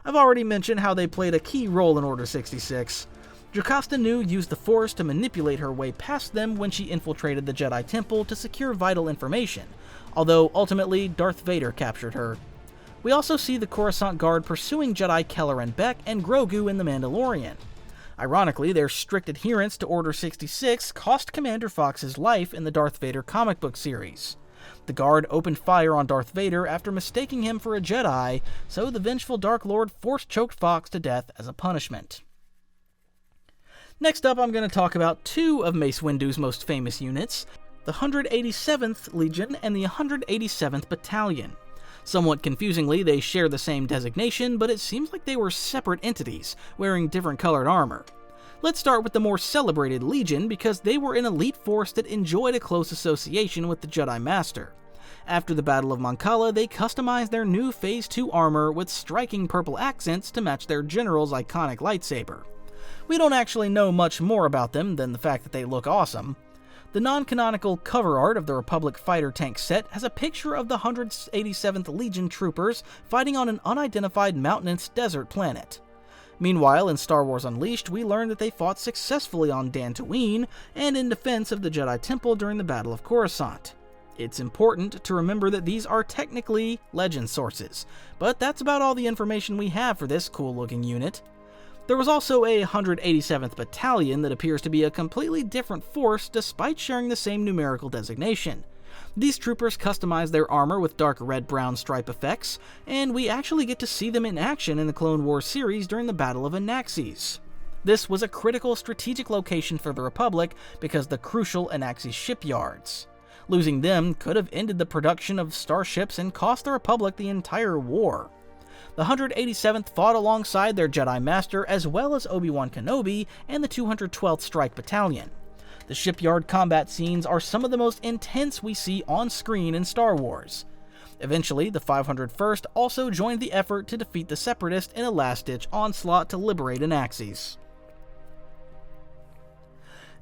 I've already mentioned how they played a key role in Order 66. Jocasta Nu used the Force to manipulate her way past them when she infiltrated the Jedi Temple to secure vital information, although ultimately Darth Vader captured her. We also see the Coruscant Guard pursuing Jedi Kelleran Beck and Grogu in The Mandalorian. Ironically, their strict adherence to Order 66 cost Commander Fox his life in the Darth Vader comic book series. The Guard opened fire on Darth Vader after mistaking him for a Jedi, so the vengeful Dark Lord force-choked Fox to death as a punishment. Next up, I'm going to talk about two of Mace Windu's most famous units, the 187th Legion and the 187th Battalion. Somewhat confusingly, they share the same designation, but it seems like they were separate entities, wearing different colored armor. Let's start with the more celebrated Legion, because they were an elite force that enjoyed a close association with the Jedi Master. After the Battle of Mon Cala, they customized their new Phase 2 armor with striking purple accents to match their general's iconic lightsaber. We don't actually know much more about them than the fact that they look awesome. The non-canonical cover art of the Republic fighter tank set has a picture of the 187th Legion troopers fighting on an unidentified mountainous desert planet. Meanwhile, in Star Wars Unleashed, we learn that they fought successfully on Dantooine and in defense of the Jedi Temple during the Battle of Coruscant. It's important to remember that these are technically legend sources, but that's about all the information we have for this cool-looking unit. There was also a 187th Battalion that appears to be a completely different force despite sharing the same numerical designation. These troopers customize their armor with dark red-brown stripe effects, and we actually get to see them in action in the Clone Wars series during the Battle of Anaxes. This was a critical strategic location for the Republic because the crucial Anaxes shipyards. Losing them could have ended the production of starships and cost the Republic the entire war. The 187th fought alongside their Jedi Master as well as Obi-Wan Kenobi and the 212th Strike Battalion. The shipyard combat scenes are some of the most intense we see on screen in Star Wars. Eventually, the 501st also joined the effort to defeat the Separatists in a last-ditch onslaught to liberate Anaxes.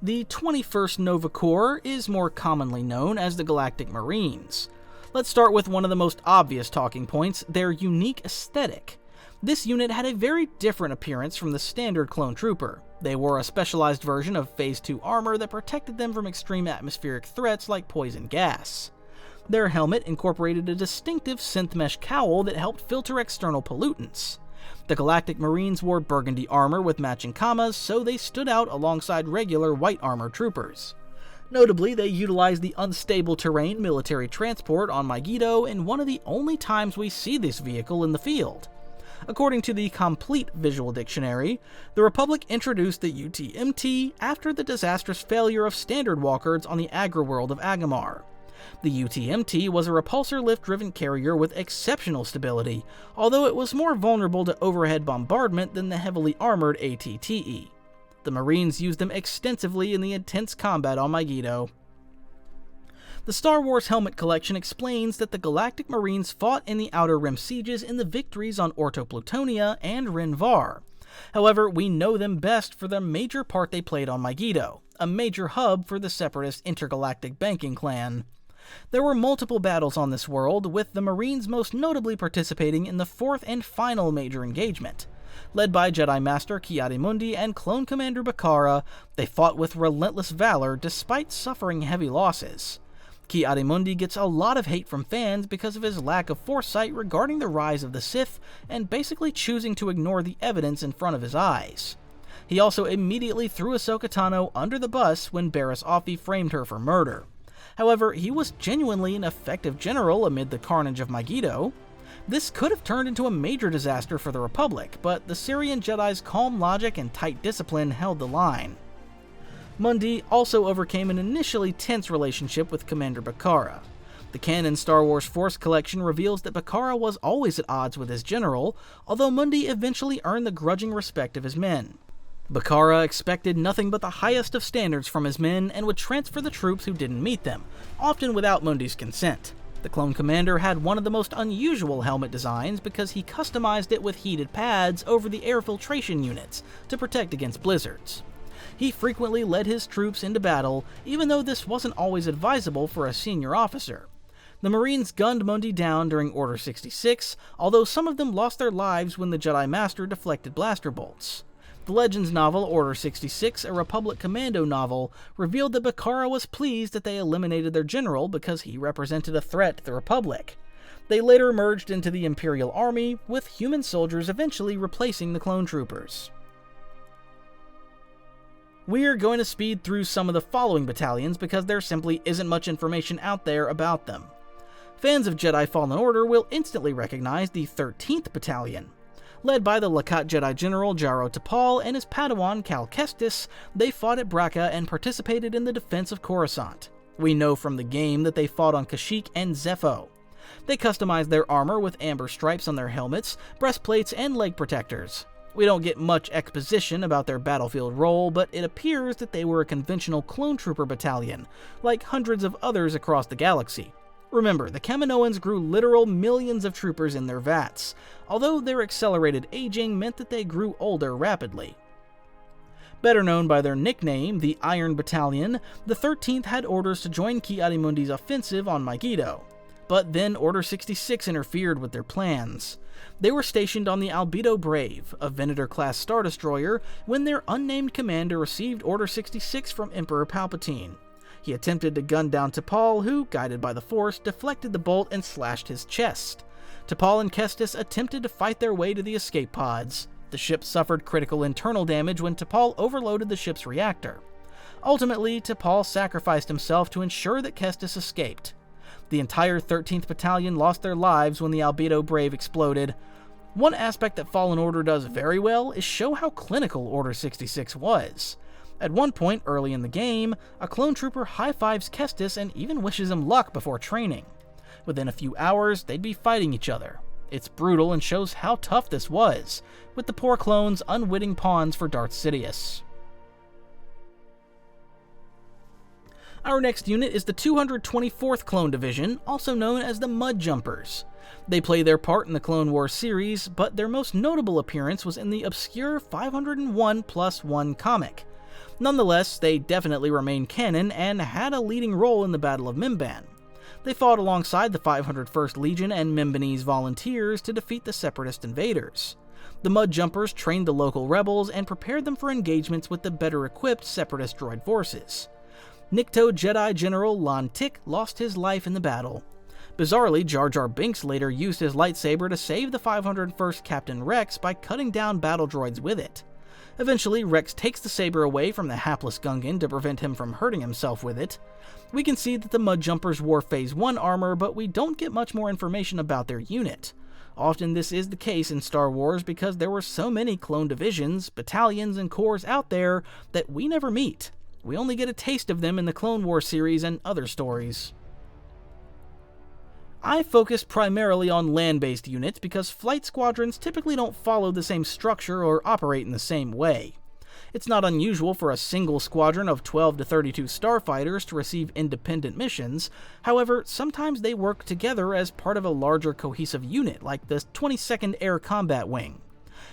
The 21st Nova Corps is more commonly known as the Galactic Marines. Let's start with one of the most obvious talking points, their unique aesthetic. This unit had a very different appearance from the standard clone trooper. They wore a specialized version of Phase 2 armor that protected them from extreme atmospheric threats like poison gas. Their helmet incorporated a distinctive synth mesh cowl that helped filter external pollutants. The Galactic Marines wore burgundy armor with matching commas, so they stood out alongside regular white armor troopers. Notably, they utilized the unstable terrain military transport on Megiddo in one of the only times we see this vehicle in the field. According to the Complete Visual Dictionary, the Republic introduced the UTMT after the disastrous failure of standard walkers on the agri-world of Agamar. The UTMT was a repulsor lift-driven carrier with exceptional stability, although it was more vulnerable to overhead bombardment than the heavily armored ATTE. The Marines used them extensively in the intense combat on Megiddo. The Star Wars Helmet Collection explains that the Galactic Marines fought in the Outer Rim sieges in the victories on Orto Plutonia and Rinvar. However, we know them best for the major part they played on Megiddo, a major hub for the Separatist intergalactic banking clan. There were multiple battles on this world, with the Marines most notably participating in the fourth and final major engagement. Led by Jedi Master Ki-Adi-Mundi and Clone Commander Bakara, they fought with relentless valor despite suffering heavy losses. Ki-Adi-Mundi gets a lot of hate from fans because of his lack of foresight regarding the rise of the Sith and basically choosing to ignore the evidence in front of his eyes. He also immediately threw Ahsoka Tano under the bus when Barriss Offee framed her for murder. However, he was genuinely an effective general amid the carnage of Megiddo. This could have turned into a major disaster for the Republic, but the Syrian Jedi's calm logic and tight discipline held the line. Mundi also overcame an initially tense relationship with Commander Bakara. The canon Star Wars Force collection reveals that Bakara was always at odds with his general, although Mundi eventually earned the grudging respect of his men. Bakara expected nothing but the highest of standards from his men and would transfer the troops who didn't meet them, often without Mundi's consent. The clone commander had one of the most unusual helmet designs because he customized it with heated pads over the air filtration units to protect against blizzards. He frequently led his troops into battle, even though this wasn't always advisable for a senior officer. The Marines gunned Mundi down during Order 66, although some of them lost their lives when the Jedi Master deflected blaster bolts. The Legends novel Order 66, a Republic Commando novel, revealed that Bakara was pleased that they eliminated their general because he represented a threat to the Republic. They later merged into the Imperial Army, with human soldiers eventually replacing the clone troopers. We're going to speed through some of the following battalions because there simply isn't much information out there about them. Fans of Jedi Fallen Order will instantly recognize the 13th Battalion. Led by the Lakat Jedi General Jaro Tapal and his Padawan Cal Kestis, they fought at Braca and participated in the defense of Coruscant. We know from the game that they fought on Kashyyyk and Zepho. They customized their armor with amber stripes on their helmets, breastplates, and leg protectors. We don't get much exposition about their battlefield role, but it appears that they were a conventional clone trooper battalion, like hundreds of others across the galaxy. Remember, the Kaminoans grew literal millions of troopers in their vats, although their accelerated aging meant that they grew older rapidly. Better known by their nickname, the Iron Battalion, the 13th had orders to join Ki-Adi-Mundi's offensive on Megiddo. But then Order 66 interfered with their plans. They were stationed on the Albedo Brave, a Venator-class Star Destroyer, when their unnamed commander received Order 66 from Emperor Palpatine. He attempted to gun down Tapal, who, guided by the Force, deflected the bolt and slashed his chest. Tapal and Kestis attempted to fight their way to the escape pods. The ship suffered critical internal damage when Tapal overloaded the ship's reactor. Ultimately, Tapal sacrificed himself to ensure that Kestis escaped. The entire 13th Battalion lost their lives when the Albedo Brave exploded. One aspect that Fallen Order does very well is show how clinical Order 66 was. At one point early in the game, a clone trooper high-fives Kestis and even wishes him luck before training. Within a few hours, they'd be fighting each other. It's brutal and shows how tough this was, with the poor clones unwitting pawns for Darth Sidious. Our next unit is the 224th Clone Division, also known as the Mud Jumpers. They play their part in the Clone Wars series, but their most notable appearance was in the obscure 501+1 comic. Nonetheless, they definitely remain canon and had a leading role in the Battle of Mimban. They fought alongside the 501st Legion and Mimbanese volunteers to defeat the Separatist invaders. The Mud Jumpers trained the local rebels and prepared them for engagements with the better-equipped Separatist droid forces. Nikto Jedi General Lon Tik lost his life in the battle. Bizarrely, Jar Jar Binks later used his lightsaber to save the 501st Captain Rex by cutting down battle droids with it. Eventually, Rex takes the saber away from the hapless Gungan to prevent him from hurting himself with it. We can see that the Mudjumpers wore Phase 1 armor, but we don't get much more information about their unit. Often this is the case in Star Wars because there were so many clone divisions, battalions, and corps out there that we never meet. We only get a taste of them in the Clone Wars series and other stories. I focused primarily on land-based units because flight squadrons typically don't follow the same structure or operate in the same way. It's not unusual for a single squadron of 12 to 32 starfighters to receive independent missions. However, sometimes they work together as part of a larger cohesive unit, like the 22nd Air Combat Wing.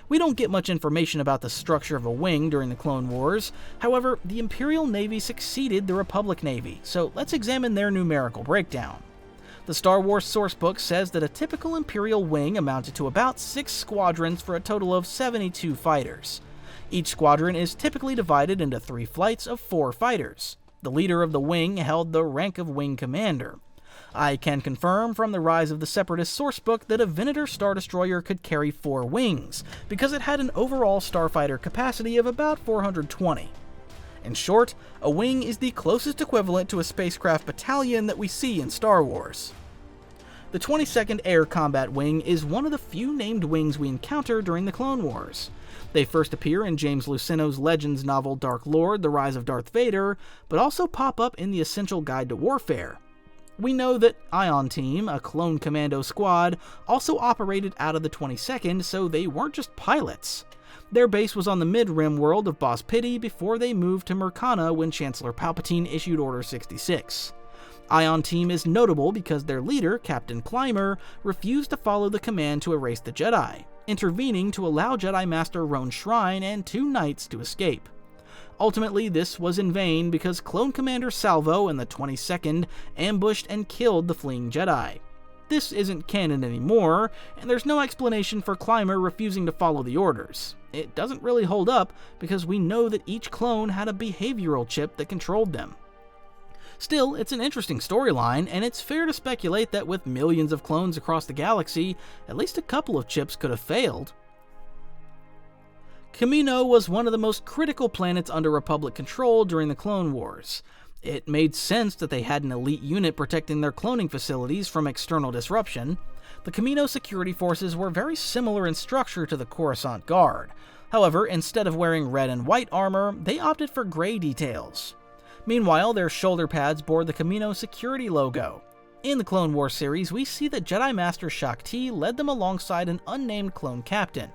We don't get much information about the structure of a wing during the Clone Wars. However, the Imperial Navy succeeded the Republic Navy, so let's examine their numerical breakdown. The Star Wars sourcebook says that a typical Imperial wing amounted to about 6 squadrons for a total of 72 fighters. Each squadron is typically divided into 3 flights of 4 fighters. The leader of the wing held the rank of Wing Commander. I can confirm from the Rise of the Separatist sourcebook that a Venator Star Destroyer could carry 4 wings, because it had an overall starfighter capacity of about 420. In short, a wing is the closest equivalent to a spacecraft battalion that we see in Star Wars. The 22nd Air Combat Wing is one of the few named wings we encounter during the Clone Wars. They first appear in James Luceno's Legends novel Dark Lord: The Rise of Darth Vader, but also pop up in The Essential Guide to Warfare. We know that Ion Team, a clone commando squad, also operated out of the 22nd, so they weren't just pilots. Their base was on the mid-rim world of Boz Pity before they moved to Murkana when Chancellor Palpatine issued Order 66. Ion Team is notable because their leader, Captain Clymer, refused to follow the command to erase the Jedi, intervening to allow Jedi Master Roan Shrine and 2 knights to escape. Ultimately, this was in vain because Clone Commander Salvo and the 22nd ambushed and killed the fleeing Jedi. This isn't canon anymore, and there's no explanation for Clymer refusing to follow the orders. It doesn't really hold up because we know that each clone had a behavioral chip that controlled them. Still, it's an interesting storyline, and it's fair to speculate that with millions of clones across the galaxy, at least a couple of chips could have failed. Kamino was one of the most critical planets under Republic control during the Clone Wars. It made sense that they had an elite unit protecting their cloning facilities from external disruption. The Kamino security forces were very similar in structure to the Coruscant Guard. However, instead of wearing red and white armor, they opted for gray details. Meanwhile, their shoulder pads bore the Kamino security logo. In the Clone Wars series, we see that Jedi Master Shaak Ti led them alongside an unnamed clone captain.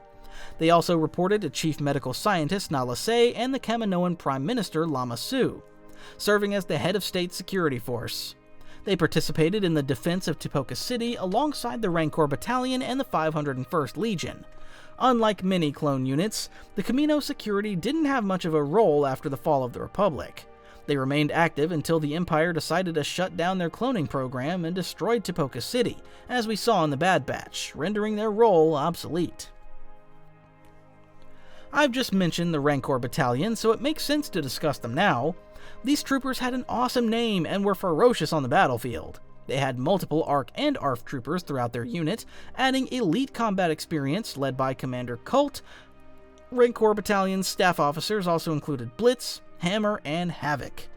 They also reported to Chief Medical Scientist Nala Se and the Kaminoan Prime Minister Lama Su, serving as the head of state security force. They participated in the defense of Tipoca City alongside the Rancor Battalion and the 501st Legion. Unlike many clone units, the Kamino security didn't have much of a role after the fall of the Republic. They remained active until the Empire decided to shut down their cloning program and destroyed Tipoca City, as we saw in the Bad Batch, rendering their role obsolete. I've just mentioned the Rancor Battalion, so it makes sense to discuss them now. These troopers had an awesome name and were ferocious on the battlefield. They had multiple ARC and ARF troopers throughout their unit, adding elite combat experience led by Commander Colt. Rancor Battalion's staff officers also included Blitz, Hammer, and Havoc.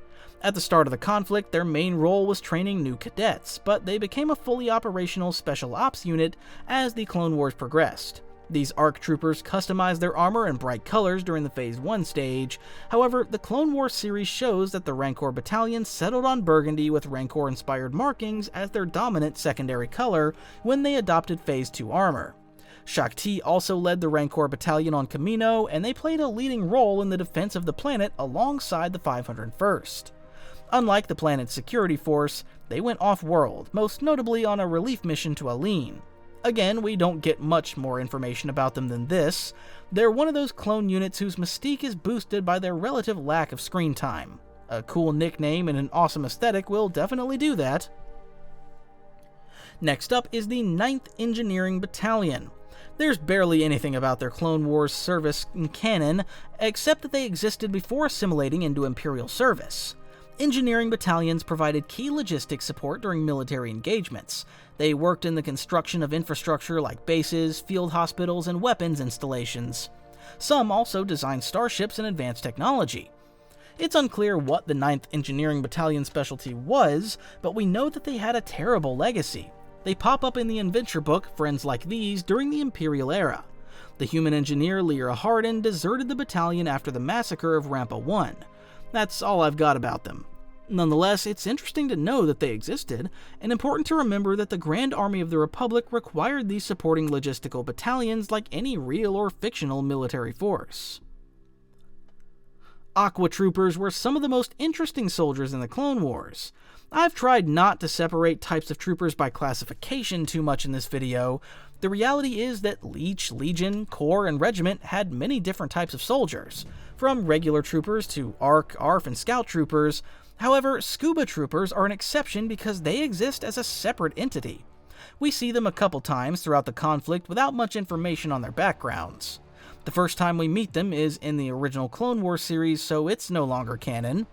At the start of the conflict, their main role was training new cadets, but they became a fully operational special ops unit as the Clone Wars progressed. These ARC troopers customized their armor in bright colors during the Phase 1 stage. However, the Clone Wars series shows that the Rancor Battalion settled on burgundy with Rancor-inspired markings as their dominant secondary color when they adopted Phase 2 armor. Shaak Ti also led the Rancor Battalion on Kamino, and they played a leading role in the defense of the planet alongside the 501st. Unlike the planet's security force, they went off-world, most notably on a relief mission to Aleen. Again, we don't get much more information about them than this. They're one of those clone units whose mystique is boosted by their relative lack of screen time. A cool nickname and an awesome aesthetic will definitely do that. Next up is the 9th Engineering Battalion. There's barely anything about their Clone Wars service in canon, except that they existed before assimilating into Imperial service. Engineering battalions provided key logistics support during military engagements. They worked in the construction of infrastructure like bases, field hospitals, and weapons installations. Some also designed starships and advanced technology. It's unclear what the 9th Engineering Battalion specialty was, but we know that they had a terrible legacy. They pop up in the adventure book Friends Like These during the Imperial era. The human engineer Lyra Hardin deserted the battalion after the massacre of Rampa 1. That's all I've got about them. Nonetheless, it's interesting to know that they existed, and important to remember that the Grand Army of the Republic required these supporting logistical battalions like any real or fictional military force. Aqua Troopers were some of the most interesting soldiers in the Clone Wars. I've tried not to separate types of troopers by classification too much in this video. The reality is that each Legion, Corps, and Regiment had many different types of soldiers, from regular troopers to ARC, ARF, and Scout Troopers. However, Scuba Troopers are an exception because they exist as a separate entity. We see them a couple times throughout the conflict without much information on their backgrounds. The first time we meet them is in the original Clone Wars series, so it's no longer canon.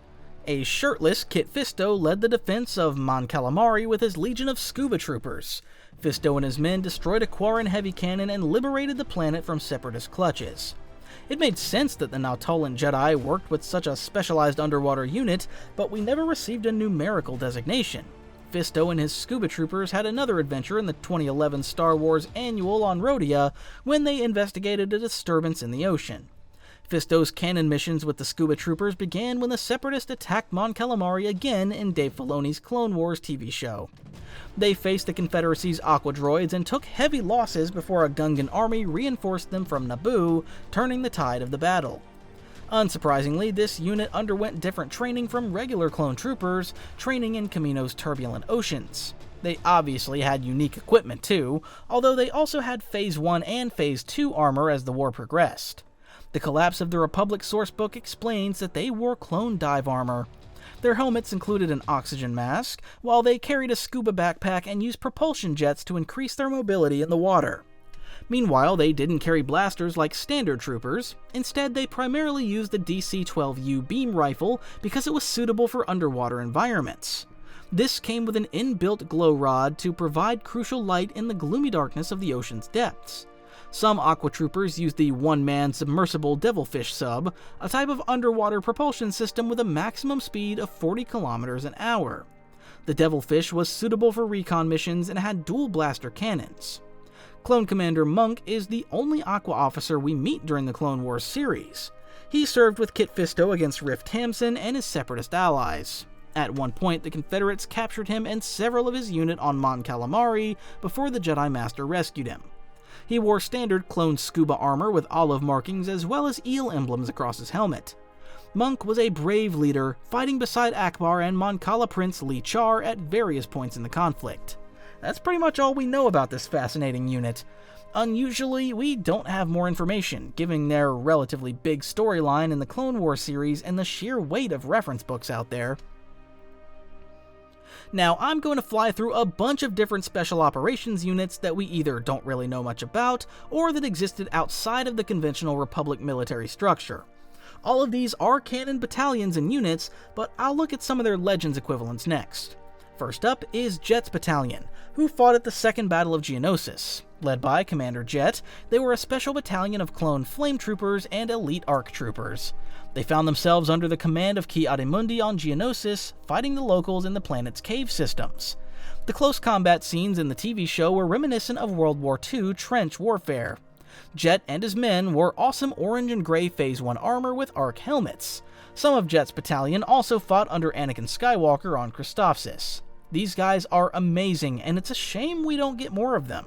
A shirtless Kit Fisto led the defense of Mon Calamari with his legion of Scuba Troopers. Fisto and his men destroyed a Quarren heavy cannon and liberated the planet from Separatist clutches. It made sense that the Nautolan Jedi worked with such a specialized underwater unit, but we never received a numerical designation. Fisto and his Scuba Troopers had another adventure in the 2011 Star Wars Annual on Rhodia when they investigated a disturbance in the ocean. Fisto's canon missions with the Scuba Troopers began when the Separatists attacked Mon Calamari again in Dave Filoni's Clone Wars TV show. They faced the Confederacy's Aqua Droids and took heavy losses before a Gungan army reinforced them from Naboo, turning the tide of the battle. Unsurprisingly, this unit underwent different training from regular clone troopers, training in Kamino's turbulent oceans. They obviously had unique equipment too, although they also had Phase 1 and Phase 2 armor as the war progressed. The Collapse of the Republic sourcebook explains that they wore clone dive armor. Their helmets included an oxygen mask, while they carried a scuba backpack and used propulsion jets to increase their mobility in the water. Meanwhile, they didn't carry blasters like standard troopers. Instead, they primarily used the DC-12U beam rifle because it was suitable for underwater environments. This came with an inbuilt glow rod to provide crucial light in the gloomy darkness of the ocean's depths. Some Aqua Troopers used the one-man submersible Devilfish sub, a type of underwater propulsion system with a maximum speed of 40 kilometers an hour. The Devilfish was suitable for recon missions and had dual blaster cannons. Clone Commander Monk is the only Aqua officer we meet during the Clone Wars series. He served with Kit Fisto against Rift Tamsin and his Separatist allies. At one point, the Confederates captured him and several of his unit on Mon Calamari before the Jedi Master rescued him. He wore standard clone scuba armor with olive markings as well as eel emblems across his helmet. Monk was a brave leader, fighting beside Akbar and Mon Cala Prince Lee Char at various points in the conflict. That's pretty much all we know about this fascinating unit. Unusually, we don't have more information, given their relatively big storyline in the Clone Wars series and the sheer weight of reference books out there. Now, I'm going to fly through a bunch of different special operations units that we either don't really know much about, or that existed outside of the conventional Republic military structure. All of these are canon battalions and units, but I'll look at some of their Legends equivalents next. First up is Jet's Battalion, who fought at the Second Battle of Geonosis. Led by Commander Jet, they were a special battalion of clone flame troopers and elite ARC troopers. They found themselves under the command of Ki-Adi-Mundi on Geonosis, fighting the locals in the planet's cave systems. The close combat scenes in the TV show were reminiscent of World War II trench warfare. Jet and his men wore awesome orange and gray Phase 1 armor with ARC helmets. Some of Jet's battalion also fought under Anakin Skywalker on Christophsis. These guys are amazing, and it's a shame we don't get more of them.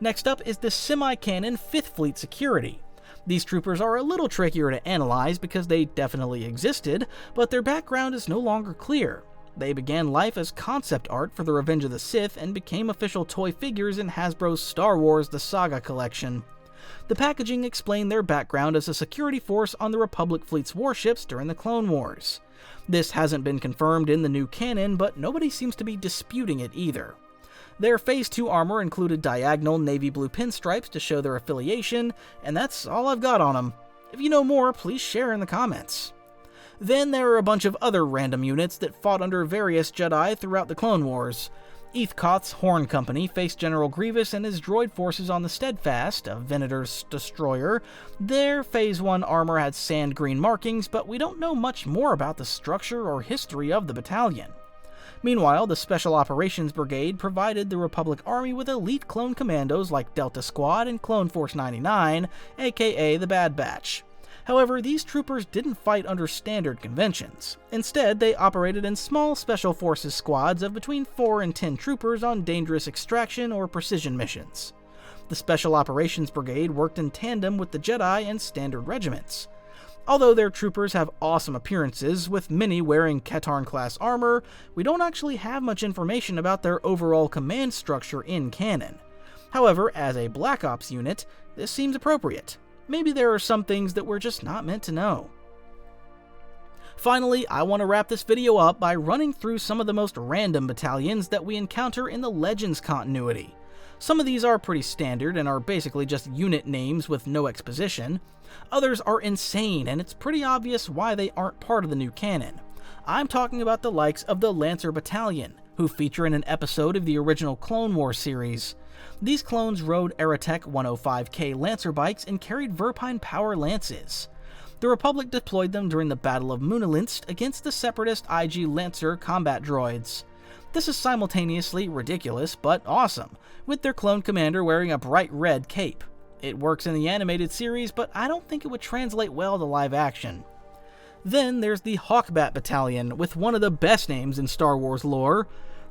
Next up is the semi-canon 5th Fleet Security. These troopers are a little trickier to analyze because they definitely existed, but their background is no longer clear. They began life as concept art for the Revenge of the Sith and became official toy figures in Hasbro's Star Wars The Saga collection. The packaging explained their background as a security force on the Republic fleet's warships during the Clone Wars. This hasn't been confirmed in the new canon, but nobody seems to be disputing it either. Their Phase 2 armor included diagonal navy blue pinstripes to show their affiliation, and that's all I've got on them. If you know more, please share in the comments. Then there are a bunch of other random units that fought under various Jedi throughout the Clone Wars. Heathcote's Horn Company faced General Grievous and his droid forces on the Steadfast, a Venator's destroyer. Their Phase 1 armor had sand green markings, but we don't know much more about the structure or history of the battalion. Meanwhile, the Special Operations Brigade provided the Republic Army with elite clone commandos like Delta Squad and Clone Force 99, aka the Bad Batch. However, these troopers didn't fight under standard conventions. Instead, they operated in small Special Forces squads of between 4 and 10 troopers on dangerous extraction or precision missions. The Special Operations Brigade worked in tandem with the Jedi and standard regiments. Although their troopers have awesome appearances, with many wearing Katarn-class armor, we don't actually have much information about their overall command structure in canon. However, as a Black Ops unit, this seems appropriate. Maybe there are some things that we're just not meant to know. Finally, I want to wrap this video up by running through some of the most random battalions that we encounter in the Legends continuity. Some of these are pretty standard and are basically just unit names with no exposition. Others are insane, and it's pretty obvious why they aren't part of the new canon. I'm talking about the likes of the Lancer Battalion, who feature in an episode of the original Clone Wars series. These clones rode Aerotech 105K Lancer bikes and carried Verpine power lances. The Republic deployed them during the Battle of Munalinst against the Separatist IG Lancer combat droids. This is simultaneously ridiculous but awesome, with their clone commander wearing a bright red cape. It works in the animated series, but I don't think it would translate well to live action. Then there's the Hawkbat Battalion, with one of the best names in Star Wars lore.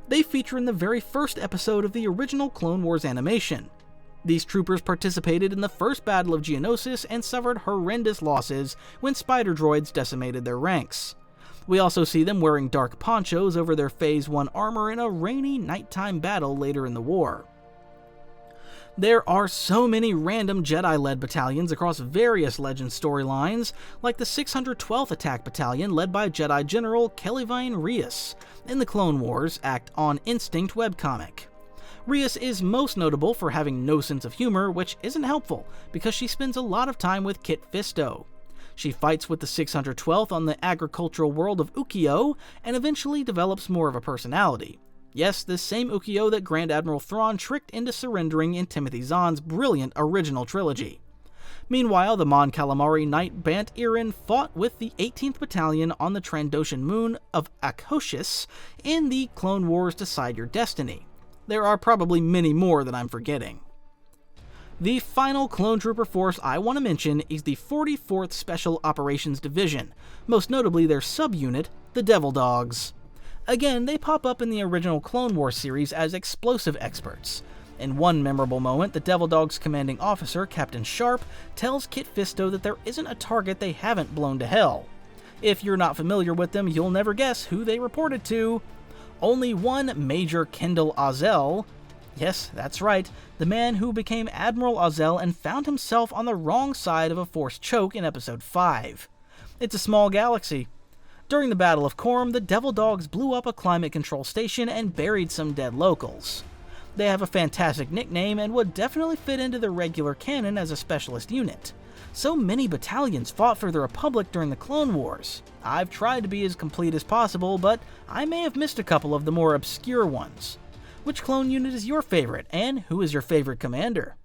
They feature in the very first episode of the original Clone Wars animation. These troopers participated in the first Battle of Geonosis and suffered horrendous losses when spider droids decimated their ranks. We also see them wearing dark ponchos over their Phase 1 armor in a rainy nighttime battle later in the war. There are so many random Jedi-led battalions across various Legends storylines, like the 612th Attack Battalion led by Jedi General Kellyvine Reyes in the Clone Wars Act on Instinct webcomic. Reyes is most notable for having no sense of humor, which isn't helpful because she spends a lot of time with Kit Fisto. She fights with the 612th on the agricultural world of Ukyo and eventually develops more of a personality. Yes, this same Ukyo that Grand Admiral Thrawn tricked into surrendering in Timothy Zahn's brilliant original trilogy. Meanwhile, the Mon Calamari Knight Bant Irin fought with the 18th Battalion on the Trandoshan moon of Akoshis in the Clone Wars Decide Your Destiny. There are probably many more that I'm forgetting. The final clone trooper force I want to mention is the 44th Special Operations Division, most notably their subunit, the Devil Dogs. Again, they pop up in the original Clone Wars series as explosive experts. In one memorable moment, the Devil Dogs' commanding officer, Captain Sharp, tells Kit Fisto that there isn't a target they haven't blown to hell. If you're not familiar with them, you'll never guess who they reported to. Only one Major Kendall Ozell. Yes, that's right, the man who became Admiral Ozell and found himself on the wrong side of a forced choke in Episode 5. It's a small galaxy. During the Battle of Korm, the Devil Dogs blew up a climate control station and buried some dead locals. They have a fantastic nickname and would definitely fit into the regular canon as a specialist unit. So many battalions fought for the Republic during the Clone Wars. I've tried to be as complete as possible, but I may have missed a couple of the more obscure ones. Which clone unit is your favorite, and who is your favorite commander?